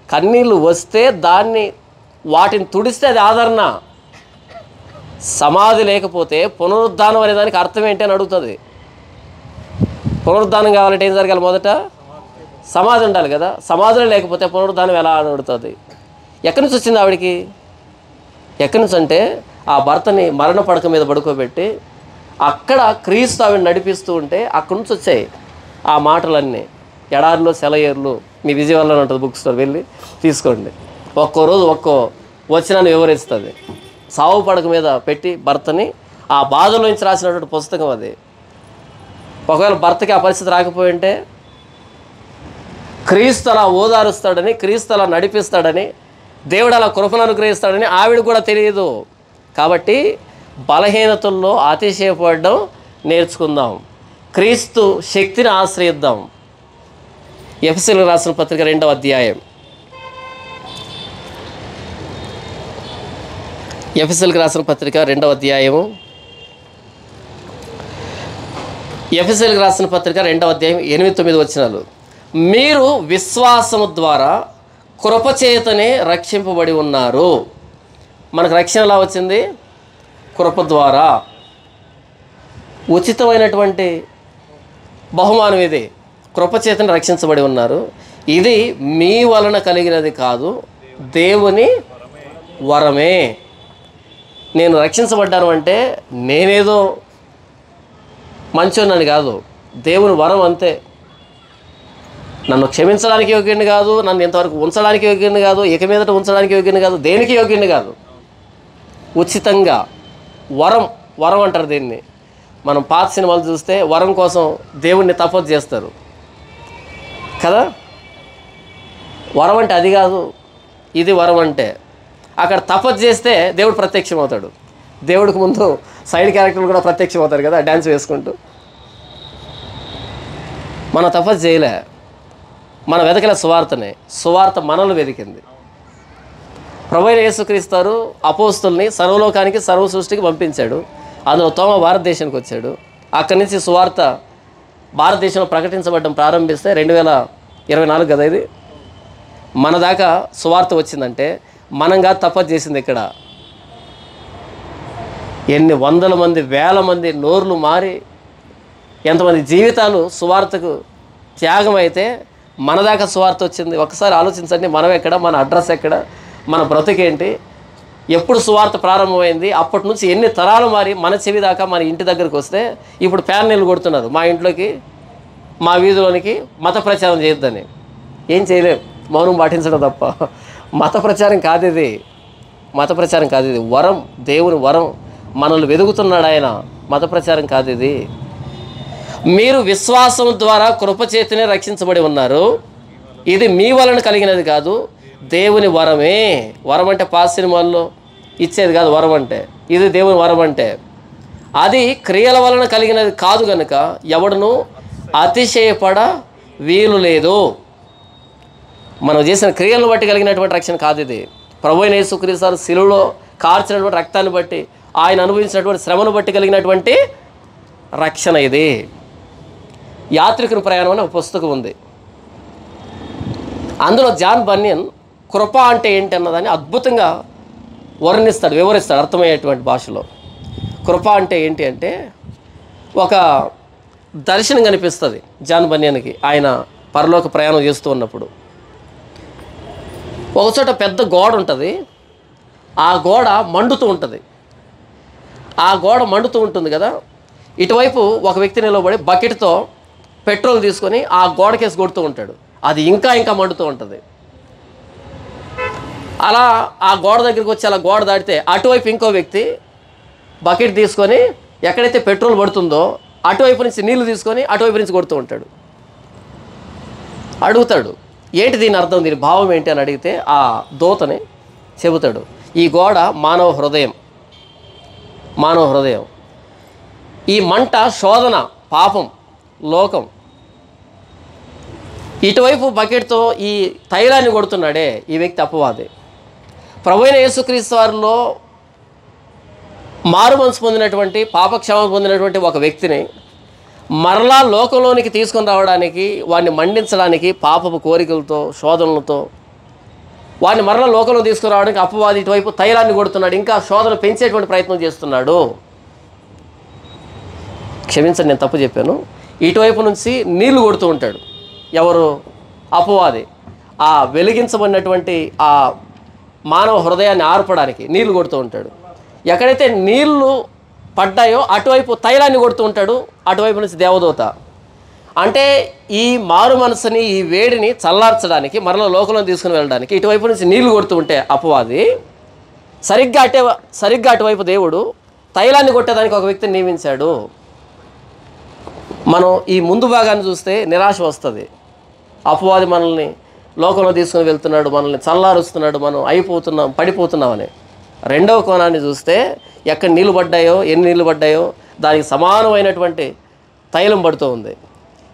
కన్నీళ్ళు వస్తే దాన్ని వాటిని తుడిస్తే అది ఆదరణ. సమాధి లేకపోతే పునరుద్ధానం అనే దానికి అర్థం ఏంటి అని అడుగుతుంది. పునరుద్ధానం కావాలంటే ఏం జరగాలి? మొదట సమాధి ఉండాలి కదా. సమాధులు లేకపోతే పునరుద్ధానం ఎలా అని అడుగుతుంది. ఎక్కడి నుంచి వచ్చింది ఆవిడికి? ఎక్కడి నుంచి అంటే ఆ భర్తని మరణ పడక మీద పడుకోబెట్టి అక్కడ క్రీస్తు ఆవిడ నడిపిస్తూ ఉంటే అక్కడి నుంచి వచ్చాయి ఆ మాటలన్నీ. ఎడారిలో సెలయేర్లు, మీ విజయవాడలో ఉంటుంది బుక్ స్టోర్, వెళ్ళి తీసుకోండి. ఒక్కో రోజు ఒక్కో వచనాన్ని వివరిస్తుంది. సావు పడక మీద పెట్టి భర్తని ఆ బాధలో నుంచి రాసినటువంటి పుస్తకం అది. ఒకవేళ భర్తకి ఆ పరిస్థితి రాకపోయి ఉంటే క్రీస్తు అలా ఓదారుస్తాడని, క్రీస్తు అలా నడిపిస్తాడని, దేవుడు అలా కృపను అనుగ్రహిస్తాడని ఆవిడ కూడా తెలియదు. కాబట్టి బలహీనతల్లో అతిశయపడడం నేర్చుకుందాం. క్రీస్తు శక్తిని ఆశ్రయిద్దాం. ఎఫెసీయులకు రాసిన పత్రిక 2వ అధ్యాయం. ఎఫెసీయులకు రాసిన పత్రిక 2వ అధ్యాయము. ఎఫెసీయులకు రాసిన పత్రిక 2వ అధ్యాయం 8-9 వచనాలు. మీరు విశ్వాసము ద్వారా కృపచేతనే రక్షింపబడి ఉన్నారు. మనకు రక్షణ ఎలా వచ్చింది? కృప ద్వారా. ఉచితమైనటువంటి బహుమానం ఇది. కృపచేతనే రక్షించబడి ఉన్నారు. ఇది మీ వలన కలిగినది కాదు, దేవుని వరమే. నేను రక్షించబడ్డాను అంటే నేనేదో మంచోనని కాదు, దేవుని వరం అంతే. నన్ను క్షమించడానికి యోగ్యుని కాదు, నన్ను ఇంతవరకు ఉంచడానికి యోగ్యుని కాదు, ఇక మీదట ఉంచడానికి యోగ్యుని కాదు, దేనికి యోగ్యుని కాదు. ఉచితంగా వరం. వరం అంటారు దీన్ని. మనం పాత సినిమాలు చూస్తే వరం కోసం దేవుణ్ణి తపస్సు చేస్తారు కదా. వరం అంటే అది కాదు, ఇది వరం అంటే. అక్కడ తపస్సు చేస్తే దేవుడు ప్రత్యక్షం అవుతాడు. దేవుడికి ముందు సైడ్ క్యారెక్టర్లు కూడా ప్రత్యక్షం అవుతారు కదా, డ్యాన్స్ వేసుకుంటూ. మనం తపస్సు చేయలే, మనం వెతకలే సువార్తనే. సువార్త మనల్ని వెతికింది. ప్రభువైన యేసుక్రీస్తు అపోస్తుల్ని సర్వలోకానికి, సర్వ సృష్టికి పంపించాడు. అందులో తోమ భారతదేశానికి వచ్చాడు. అక్కడి నుంచి సువార్త భారతదేశంలో ప్రకటించబడడం ప్రారంభిస్తే 2024 కదా ఇది. మన దాకా సువార్త వచ్చిందంటే మనంగా తపస్సు చేసింది. ఇక్కడ ఎన్ని వందల మంది, వేల మంది నోర్లు మారి ఎంతమంది జీవితాలు సువార్తకు త్యాగం అయితే మన దాకా సువార్త వచ్చింది. ఒకసారి ఆలోచించండి, మనం ఎక్కడ, మన అడ్రస్ ఎక్కడ, మన బ్రతుకేంటి, ఎప్పుడు సువార్త ప్రారంభమైంది, అప్పటి నుంచి ఎన్ని తరాలు మారి మన చెవి దాకా, మన ఇంటి దగ్గరికి వస్తే ఇప్పుడు ప్యానెల్ కొడుతున్నారు మా ఇంట్లోకి, మా వీధిలోనికి మత ప్రచారం చేయొద్దని. ఏం చేయలేం, మౌనం పాటించడం తప్ప. మత ప్రచారం కాదు ఇది, మత ప్రచారం కాదు ఇది. వరం, దేవుని వరం. మనల్ని వెదుగుతున్నాడు ఆయన. మత ప్రచారం కాదు ఇది. మీరు విశ్వాసం ద్వారా కృపచేతనే రక్షించబడి ఉన్నారు. ఇది మీ వలన కలిగినది కాదు, దేవుని వరమే. వరం అంటే పాత సినిమాల్లో ఇచ్చేది కాదు. వరం అంటే ఇది దేవుని వరం. అంటే అది క్రియల వలన కలిగినది కాదు కనుక ఎవడును అతిశయపడ వీలు లేదు. మనం చేసిన క్రియలను బట్టి కలిగినటువంటి రక్షణ కాదు ఇది. ప్రభువైన యేసుక్రీస్తు శిలువలో కార్చినటువంటి రక్తాన్ని బట్టి, ఆయన అనుభవించినటువంటి శ్రమను బట్టి కలిగినటువంటి రక్షణ ఇది. యాత్రికుని ప్రయాణం అని ఒక పుస్తకం ఉంది. అందులో జాన్ బన్యన్ కృప అంటే ఏంటి అన్నదాన్ని అద్భుతంగా వర్ణిస్తాడు, వివరిస్తాడు అర్థమయ్యేటువంటి భాషలో. కృప అంటే ఏంటి అంటే ఒక దర్శనం కనిపిస్తుంది జాన్ బన్యన్కి. ఆయన పరలోక ప్రయాణం చేస్తూ ఉన్నప్పుడు ఒకచోట పెద్ద గోడ ఉంటుంది. ఆ గోడ మండుతూ ఉంటుంది. ఆ గోడ మండుతూ ఉంటుంది కదా. ఇటువైపు ఒక వ్యక్తి నిలబడి బకెట్తో పెట్రోల్ తీసుకొని ఆ గోడకేసి కొడుతూ ఉంటాడు. అది ఇంకా ఇంకా మండుతూ ఉంటుంది. అలా ఆ గోడ దగ్గరికి వచ్చి అలా గోడ దాటితే అటువైపు ఇంకో వ్యక్తి బకెట్ తీసుకొని ఎక్కడైతే పెట్రోల్ పడుతుందో అటువైపు నుంచి నీళ్లు తీసుకొని అటువైపు నుంచి కొడుతూ ఉంటాడు. అడుగుతాడు, ఏంటి దీని అర్థం, దీని భావం ఏంటి అని అడిగితే ఆ దూతని చెబుతాడు, ఈ గోడ మానవ హృదయం. మానవ హృదయం. ఈ మంట శోధన, పాపం, లోకం. ఇటువైపు బకెట్తో ఈ తైలాన్ని కొడుతున్నాడే ఈ వ్యక్తి అపవాది. ప్రభువైన యేసుక్రీస్తు వారిలో మారు మనసు పొందినటువంటి, పాపక్షమ పొందినటువంటి ఒక వ్యక్తిని మరలా లోకంలోనికి తీసుకొని రావడానికి, వాడిని మండించడానికి పాపపు కోరికలతో, శోధనలతో వాడిని మరలా లోకంలో తీసుకురావడానికి అపవాది ఇటువైపు తైలాన్ని కొడుతున్నాడు, ఇంకా శోధన పెంచేటువంటి ప్రయత్నం చేస్తున్నాడు. క్షమించండి, నేను తప్పు చెప్పాను. ఇటువైపు నుంచి నీళ్లు కొడుతూ ఉంటాడు. ఎవరు? అపవాది. ఆ వెలిగించబడినటువంటి ఆ మానవ హృదయాన్ని ఆర్పడానికి నీళ్లు కొడుతూ ఉంటాడు. ఎక్కడైతే నీళ్లు పడ్డాయో అటువైపు తైలాన్ని కొడుతూ ఉంటాడు, అటువైపు నుంచి దేవదూత. అంటే ఈ మారు మనసుని, ఈ వేడిని చల్లార్చడానికి, మరలా లోకంలో తీసుకుని వెళ్ళడానికి ఇటువైపు నుంచి నీళ్లు కొడుతూ ఉంటే అపవాది, సరిగ్గా అటువైపు దేవుడు తైలాన్ని కొట్టేదానికి ఒక వ్యక్తిని నియమించాడు. మనం ఈ ముందు భాగాన్ని చూస్తే నిరాశ వస్తుంది. అపవాది మనల్ని లోకంలో తీసుకుని వెళ్తున్నాడు, మనల్ని చల్లారుస్తున్నాడు, మనం అయిపోతున్నాం, పడిపోతున్నామని. రెండవ కోణాన్ని చూస్తే ఎక్కడ నీళ్ళు పడ్డాయో, ఎన్ని నీళ్ళు పడ్డాయో దానికి సమానమైనటువంటి తైలం పడుతూ ఉంది.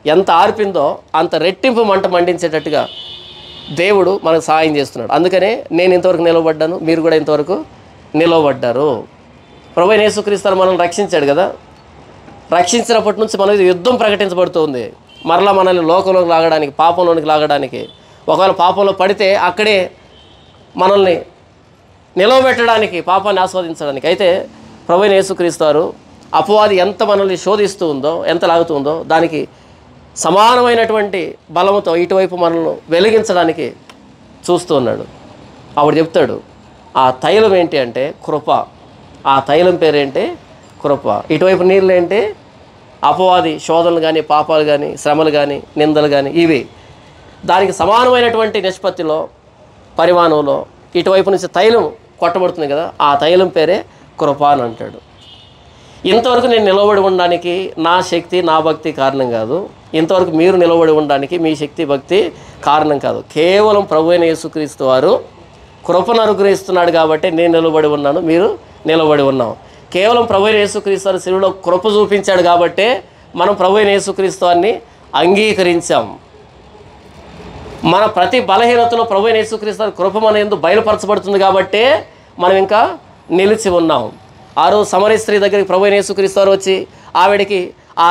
ఎంత ఆర్పిందో అంత రెట్టింపు మంట మండించేటట్టుగా దేవుడు మనకు సహాయం చేస్తున్నాడు. అందుకనే నేను ఇంతవరకు నిలవబడ్డాను, మీరు కూడా ఇంతవరకు నిలవబడ్డారు. ప్రభువైన యేసుక్రీస్తు మనల్ని రక్షించాడు కదా. రక్షించినప్పటి నుంచి మన యుద్ధం ప్రకటించబడుతుంది. మరలా మనల్ని లోకంలోకి లాగడానికి, పాపంలోనికి లాగడానికి, ఒకవేళ పాపంలో పడితే అక్కడే మనల్ని నిలవబెట్టడానికి, పాపాన్ని ఆస్వాదించడానికి. అయితే ప్రభువైన యేసుక్రీస్తు అపవాది ఎంత మనల్ని శోధిస్తూ ఉందో, ఎంత లాగుతూ ఉందో దానికి సమానమైనటువంటి బలముతో ఇటువైపు మనల్ని వెలిగించడానికి చూస్తూ ఉన్నాడు. అప్పుడు చెప్తాడు, ఆ తైలం ఏంటి అంటే కృప. ఆ తైలం పేరేంటి? కృప. ఇటువైపు నీళ్ళు ఏంటి? అపవాది శోధనలు కానీ, పాపాలు కానీ, శ్రమలు కానీ, నిందలు కానీ, ఇవి. దానికి సమానమైనటువంటి నిష్పత్తిలో, పరిమాణంలో ఇటువైపు నుంచి తైలం కొట్టబడుతుంది కదా, ఆ తైలం పేరే కృప అని అంటాడు. ఇంతవరకు నేను నిలబడి ఉండడానికి నా శక్తి, నా భక్తి కారణం కాదు. ఇంతవరకు మీరు నిలబడి ఉండడానికి మీ శక్తి, భక్తి కారణం కాదు. కేవలం ప్రభువైన యేసుక్రీస్తు వారు కృపను అనుగ్రహిస్తున్నాడు కాబట్టి నేను నిలబడి ఉన్నాను, మీరు నిలబడి ఉన్నాం. కేవలం ప్రభువైన యేసుక్రీస్తు వారు శిలువలో కృప చూపించాడు కాబట్టే మనం ప్రభువైన యేసుక్రీస్తు వారిని అంగీకరించాం. మన ప్రతి బలహీనతలో ప్రభువైన యేసుక్రీస్తు వారి కృప మన యందు బయలుపరచబడుతుంది కాబట్టే మనం ఇంకా నిలిచి ఉన్నాం. ఆ రోజు సమరయ స్త్రీ దగ్గరికి ప్రభువైన యేసుక్రీస్తు వారు వచ్చి ఆవిడికి ఆ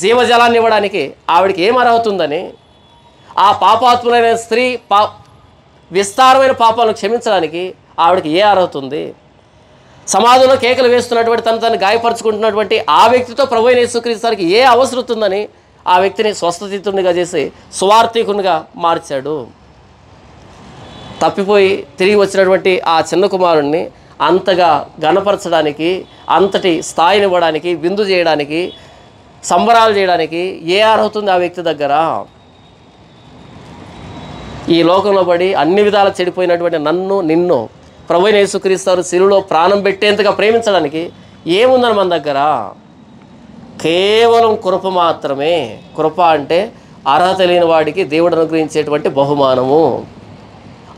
జీవజలాన్ని ఇవ్వడానికి ఆవిడికి ఏం అర్హత ఉందని, ఆ పాపాత్ములైన స్త్రీ విస్తారమైన పాపాలను క్షమించడానికి ఆవిడకి ఏ అర్హత ఉంది? సమాధిలో కేకలు వేస్తున్నటువంటి తను గాయపరుచుకుంటున్నటువంటి ఆ వ్యక్తితో ప్రభువైన యేసుక్రీస్తు వారికి ఏ అవసరం ఉందని ఆ వ్యక్తిని స్వస్థచిత్తునిగా చేసి సువార్థికునిగా మార్చాడు. తప్పిపోయి తిరిగి వచ్చినటువంటి ఆ చిన్న కుమారుణ్ణి అంతగా గణపరచడానికి, అంతటి స్థాయినివ్వడానికి, విందు చేయడానికి, సంబరాలు చేయడానికి ఏ అర్హత ఉంది ఆ వ్యక్తి దగ్గర? ఈ లోకంలో పడి అన్ని విధాలు చెడిపోయినటువంటి నన్ను, నిన్ను ప్రభువైన యేసుక్రీస్తు వారు శిలువలో ప్రాణం పెట్టేంతగా ప్రేమించడానికి ఏముందని మన దగ్గర? కేవలం కృప మాత్రమే. కృప అంటే అర్హత లేని వాడికి దేవుడు అనుగ్రహించేటువంటి బహుమానము.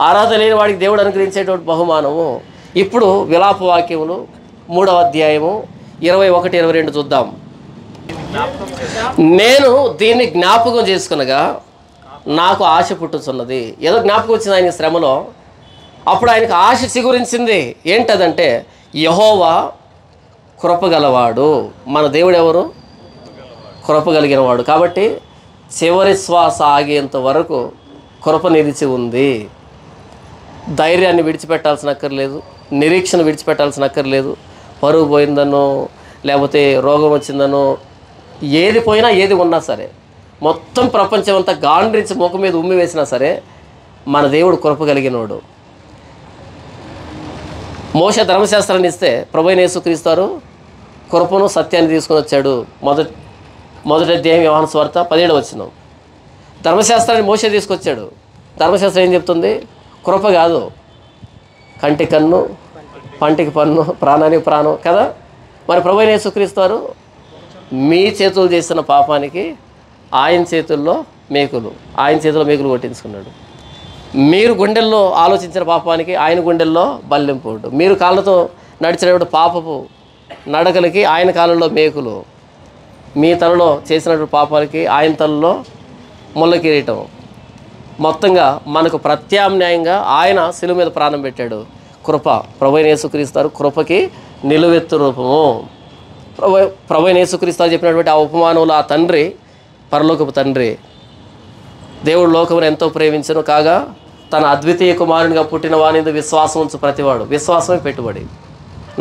అర్హత లేని వాడికి దేవుడు అనుగ్రహించేటువంటి బహుమానము. ఇప్పుడు విలాప వాక్యములు 3వ అధ్యాయము 21, 22 చూద్దాం. నేను దీన్ని జ్ఞాపకం చేసుకునగా నాకు ఆశ పుట్టుచున్నది. ఏదో జ్ఞాపకం వచ్చింది ఆయన శ్రమలో. అప్పుడు ఆయనకు ఆశ చిగురించింది. ఏంటదంటే యెహోవా కృపగలవాడు. మన దేవుడు ఎవరు? కృపగలిగిన వాడు. కాబట్టి చివరి శ్వాస ఆగేంత వరకు కృప నిలిచి ఉంది. ధైర్యాన్ని విడిచిపెట్టాల్సిన అక్కర్లేదు, నిరీక్షణ విడిచిపెట్టాల్సిన అక్కర్లేదు. పరువు పోయిందనో, లేకపోతే రోగం వచ్చిందనో, ఏది పోయినా ఏది ఉన్నా సరే, మొత్తం ప్రపంచం అంతా గాండ్రించి ముఖం మీద ఉమ్మి వేసినా సరే మన దేవుడు కృప కలిగినోడు. మోషే ధర్మశాస్త్రాన్ని ఇస్తే ప్రభువైన యేసుక్రీస్తు వారు కృపను, సత్యాన్ని తీసుకొని వచ్చాడు. మొదటి అధ్యాయం యోహాను సువార్త 17వ వచనం. ధర్మశాస్త్రాన్ని మోషే తీసుకొచ్చాడు. ధర్మశాస్త్రం ఏం చెప్తుంది? కృప కాదు, కంటి కన్ను, పంటికి పన్ను, ప్రాణానికి ప్రాణం కదా. మరి ప్రభువైన యేసుక్రీస్తు వారు మీ చేతులు చేసిన పాపానికి ఆయన చేతుల్లో మేకులు కొట్టించుకున్నాడు. మీరు గుండెల్లో ఆలోచించిన పాపానికి ఆయన గుండెల్లో బల్లెంపోడు. మీరు కాళ్ళతో నడిచినప్పుడు పాపపు నడకలకి ఆయన కాళ్ళలో మేకులు. మీ తలలో చేసినటువంటి పాపాలకి ఆయన తలలో ముళ్ళ కిరీటం. మొత్తంగా మనకు ప్రత్యామ్నాయంగా ఆయన శిలువ మీద ప్రాణం పెట్టాడు. కృప. ప్రభువైన యేసుక్రీస్తు వారు కృపకి నిలువెత్తు రూపము. ప్రభువైన యేసుక్రీస్తు వారు చెప్పినటువంటి ఆ ఉపమానంలో ఆ తండ్రి, పరలోకపు తండ్రి, దేవుడు లోకమును ఎంతో ప్రేమించను కాగా తన అద్వితీయ కుమారునిగా పుట్టిన వాని విశ్వాసం ఉంచు ప్రతివాడు. విశ్వాసమే పెట్టుబడి,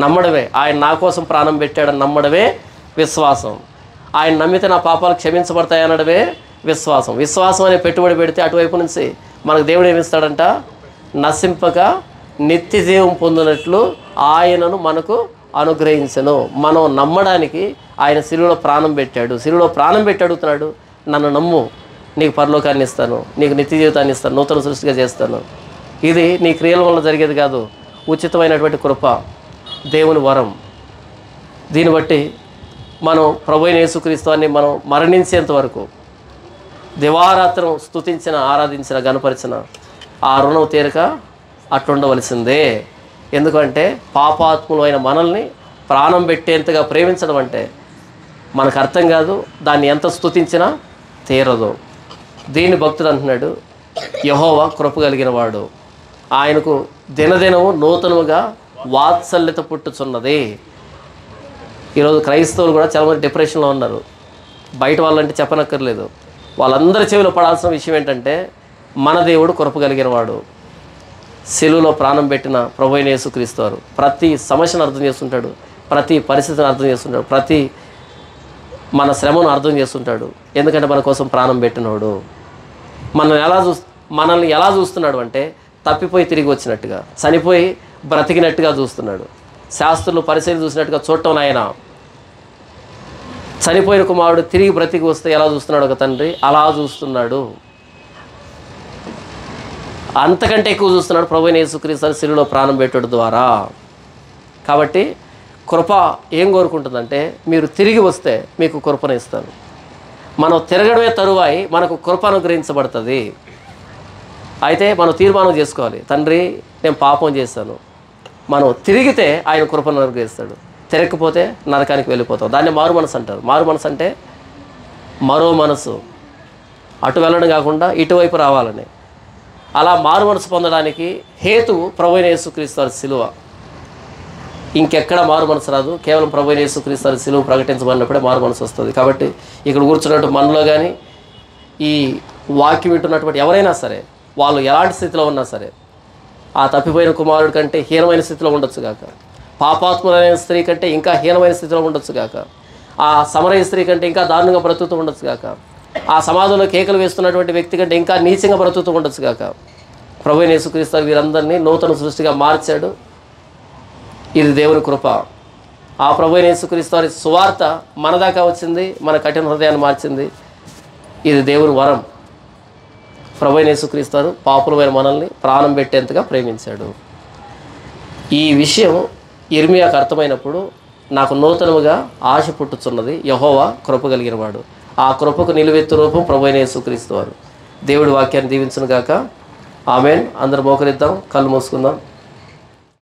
నమ్మడమే. ఆయన నా కోసం ప్రాణం పెట్టాడని నమ్మడమే విశ్వాసం. ఆయన నమ్మితే నా పాపాలు క్షమించబడతాయి అనడమే విశ్వాసం. విశ్వాసం అనే పెట్టుబడి పెడితే అటువైపు నుంచి మనకు దేవుడు ఏమిస్తాడంట? నశింపక నిత్య జీవం పొందినట్లు ఆయనను మనకు అనుగ్రహించను. మనం నమ్మడానికి ఆయన శిలువలో ప్రాణం పెట్టాడు. శిలువలో ప్రాణం పెట్టి అడుగుతున్నాడు, నన్ను నమ్ము, నీకు పరలోకాన్ని ఇస్తాను, నీకు నిత్య జీవితాన్ని ఇస్తాను, నూతన సృష్టిగా చేస్తాను. ఇది నీ క్రియల వల్ల జరిగేది కాదు, ఉచితమైనటువంటి కృప, దేవుని వరం. దీన్ని బట్టి మనం ప్రభువైన యేసుక్రీస్తుని మనం మరణించేంత వరకు దివారాత్రం స్తుతించిన, ఆరాధించిన, గణపరిచిన ఆ రుణం తీరక అట్లుండవలసిందే. ఎందుకంటే పాపాత్ములు అయిన మనల్ని ప్రాణం పెట్టేంతగా ప్రేమించడం అంటే మనకు అర్థం కాదు. దాన్ని ఎంత స్తుతించినా తీరదు. దీన్ని భక్తుడు అంటున్నాడు, యెహోవా కృప కలిగిన వాడు, ఆయనకు దినదినము నూతనముగా వాత్సల్యత పుట్టుచున్నది. ఈరోజు క్రైస్తవులు కూడా చాలామంది డిప్రెషన్లో ఉన్నారు. బయట వాళ్ళంటే చెప్పనక్కర్లేదు. వాళ్ళందరి చెవిలో పడాల్సిన విషయం ఏంటంటే మన దేవుడు కృప కలిగిన వాడు. శిలువలో ప్రాణం పెట్టిన ప్రభువైన యేసుక్రీస్తు వారు ప్రతి సమస్యను అర్థం చేస్తుంటాడు, ప్రతి పరిస్థితిని అర్థం చేస్తుంటాడు, ప్రతి మన శ్రమను అర్థం చేస్తుంటాడు. ఎందుకంటే మన కోసం ప్రాణం పెట్టినవాడు. మనల్ని ఎలా చూస్తున్నాడు అంటే తప్పిపోయి తిరిగి వచ్చినట్టుగా, చనిపోయి బ్రతికినట్టుగా చూస్తున్నాడు. శాస్త్రులు పరిశీలన చూసినట్టుగా చూడటం ఆయన. చనిపోయిన కుమారుడు తిరిగి బ్రతికి వస్తే ఎలా చూస్తున్నాడు ఒక తండ్రి, అలా చూస్తున్నాడు. అంతకంటే ఎక్కువ చూస్తున్నాడు ప్రభువైన యేసుక్రీస్తు శిలువలో ప్రాణం పెట్టడం ద్వారా. కాబట్టి కృప ఏం కోరుకుంటుందంటే మీరు తిరిగి వస్తే మీకు కృపను ఇస్తాను. మనం తిరగడమే తరువాయి మనకు కృప అనుగ్రహించబడుతుంది. అయితే మనం తీర్మానం చేసుకోవాలి, తండ్రి నేను పాపం చేశాను. మనం తిరిగితే ఆయన కృపను అనుగ్రహిస్తాడు. తిరగకపోతే నరకానికి వెళ్ళిపోతాం. దాన్ని మారు మనసు అంటారు. మారు మనసు అంటే మరో మనసు, అటు వెళ్ళడం కాకుండా ఇటువైపు రావాలని. అలా మారు మనసు పొందడానికి హేతువు ప్రభువైన యేసుక్రీస్తు శిలువ. ఇంకెక్కడ మారు మనసు రాదు. కేవలం ప్రభువైన యేసుక్రీస్తు శిలువ ప్రకటించబడినప్పుడే మారు మనసు వస్తుంది. కాబట్టి ఇక్కడ కూర్చున్నట్టు మనలో కానీ ఈ వాక్యం వింటున్నటువంటి ఎవరైనా సరే, వాళ్ళు ఎలాంటి స్థితిలో ఉన్నా సరే, ఆ తప్పిపోయిన కుమారుడి కంటే హీనమైన స్థితిలో ఉండొచ్చు గాక, పాపాత్ములైన స్త్రీ కంటే ఇంకా హీనమైన స్థితిలో ఉండొచ్చు గాక, ఆ సమరయ స్త్రీ కంటే ఇంకా దారుణంగా బ్రతుకుతూ ఉండొచ్చు గాక, ఆ సమాధంలో కేకలు వేస్తున్నటువంటి వ్యక్తి కంటే ఇంకా నీచంగా బ్రతుకుతూ ఉండొచ్చు గాక. ప్రభువైన యేసుక్రీస్తు వీరందరినీ నూతన సృష్టిగా మార్చాడు. ఇది దేవుని కృప. ఆ ప్రభువైన యేసుక్రీస్తు వారి సువార్త మన దాకా వచ్చింది, మన కఠిన హృదయాన్ని మార్చింది. ఇది దేవుని వరం. ప్రభువైన యేసుక్రీస్తు వారు పాపులమైన మనల్ని ప్రాణం పెట్టేంతగా ప్రేమించాడు. ఈ విషయం యిర్మీయాకు అర్థమైనప్పుడు నాకు నూతనముగా ఆశ పుట్టుచున్నది, యెహోవా కృప కలిగిన వాడు. ఆ కృపకు నిలువెత్తు రూపం ప్రభువైన యేసుక్రీస్తు వారు. దేవుడి వాక్యాన్ని దీవించును గాక. ఆమేన్. అందరూ మోకరిద్దాం, కళ్ళు మూసుకుందాం.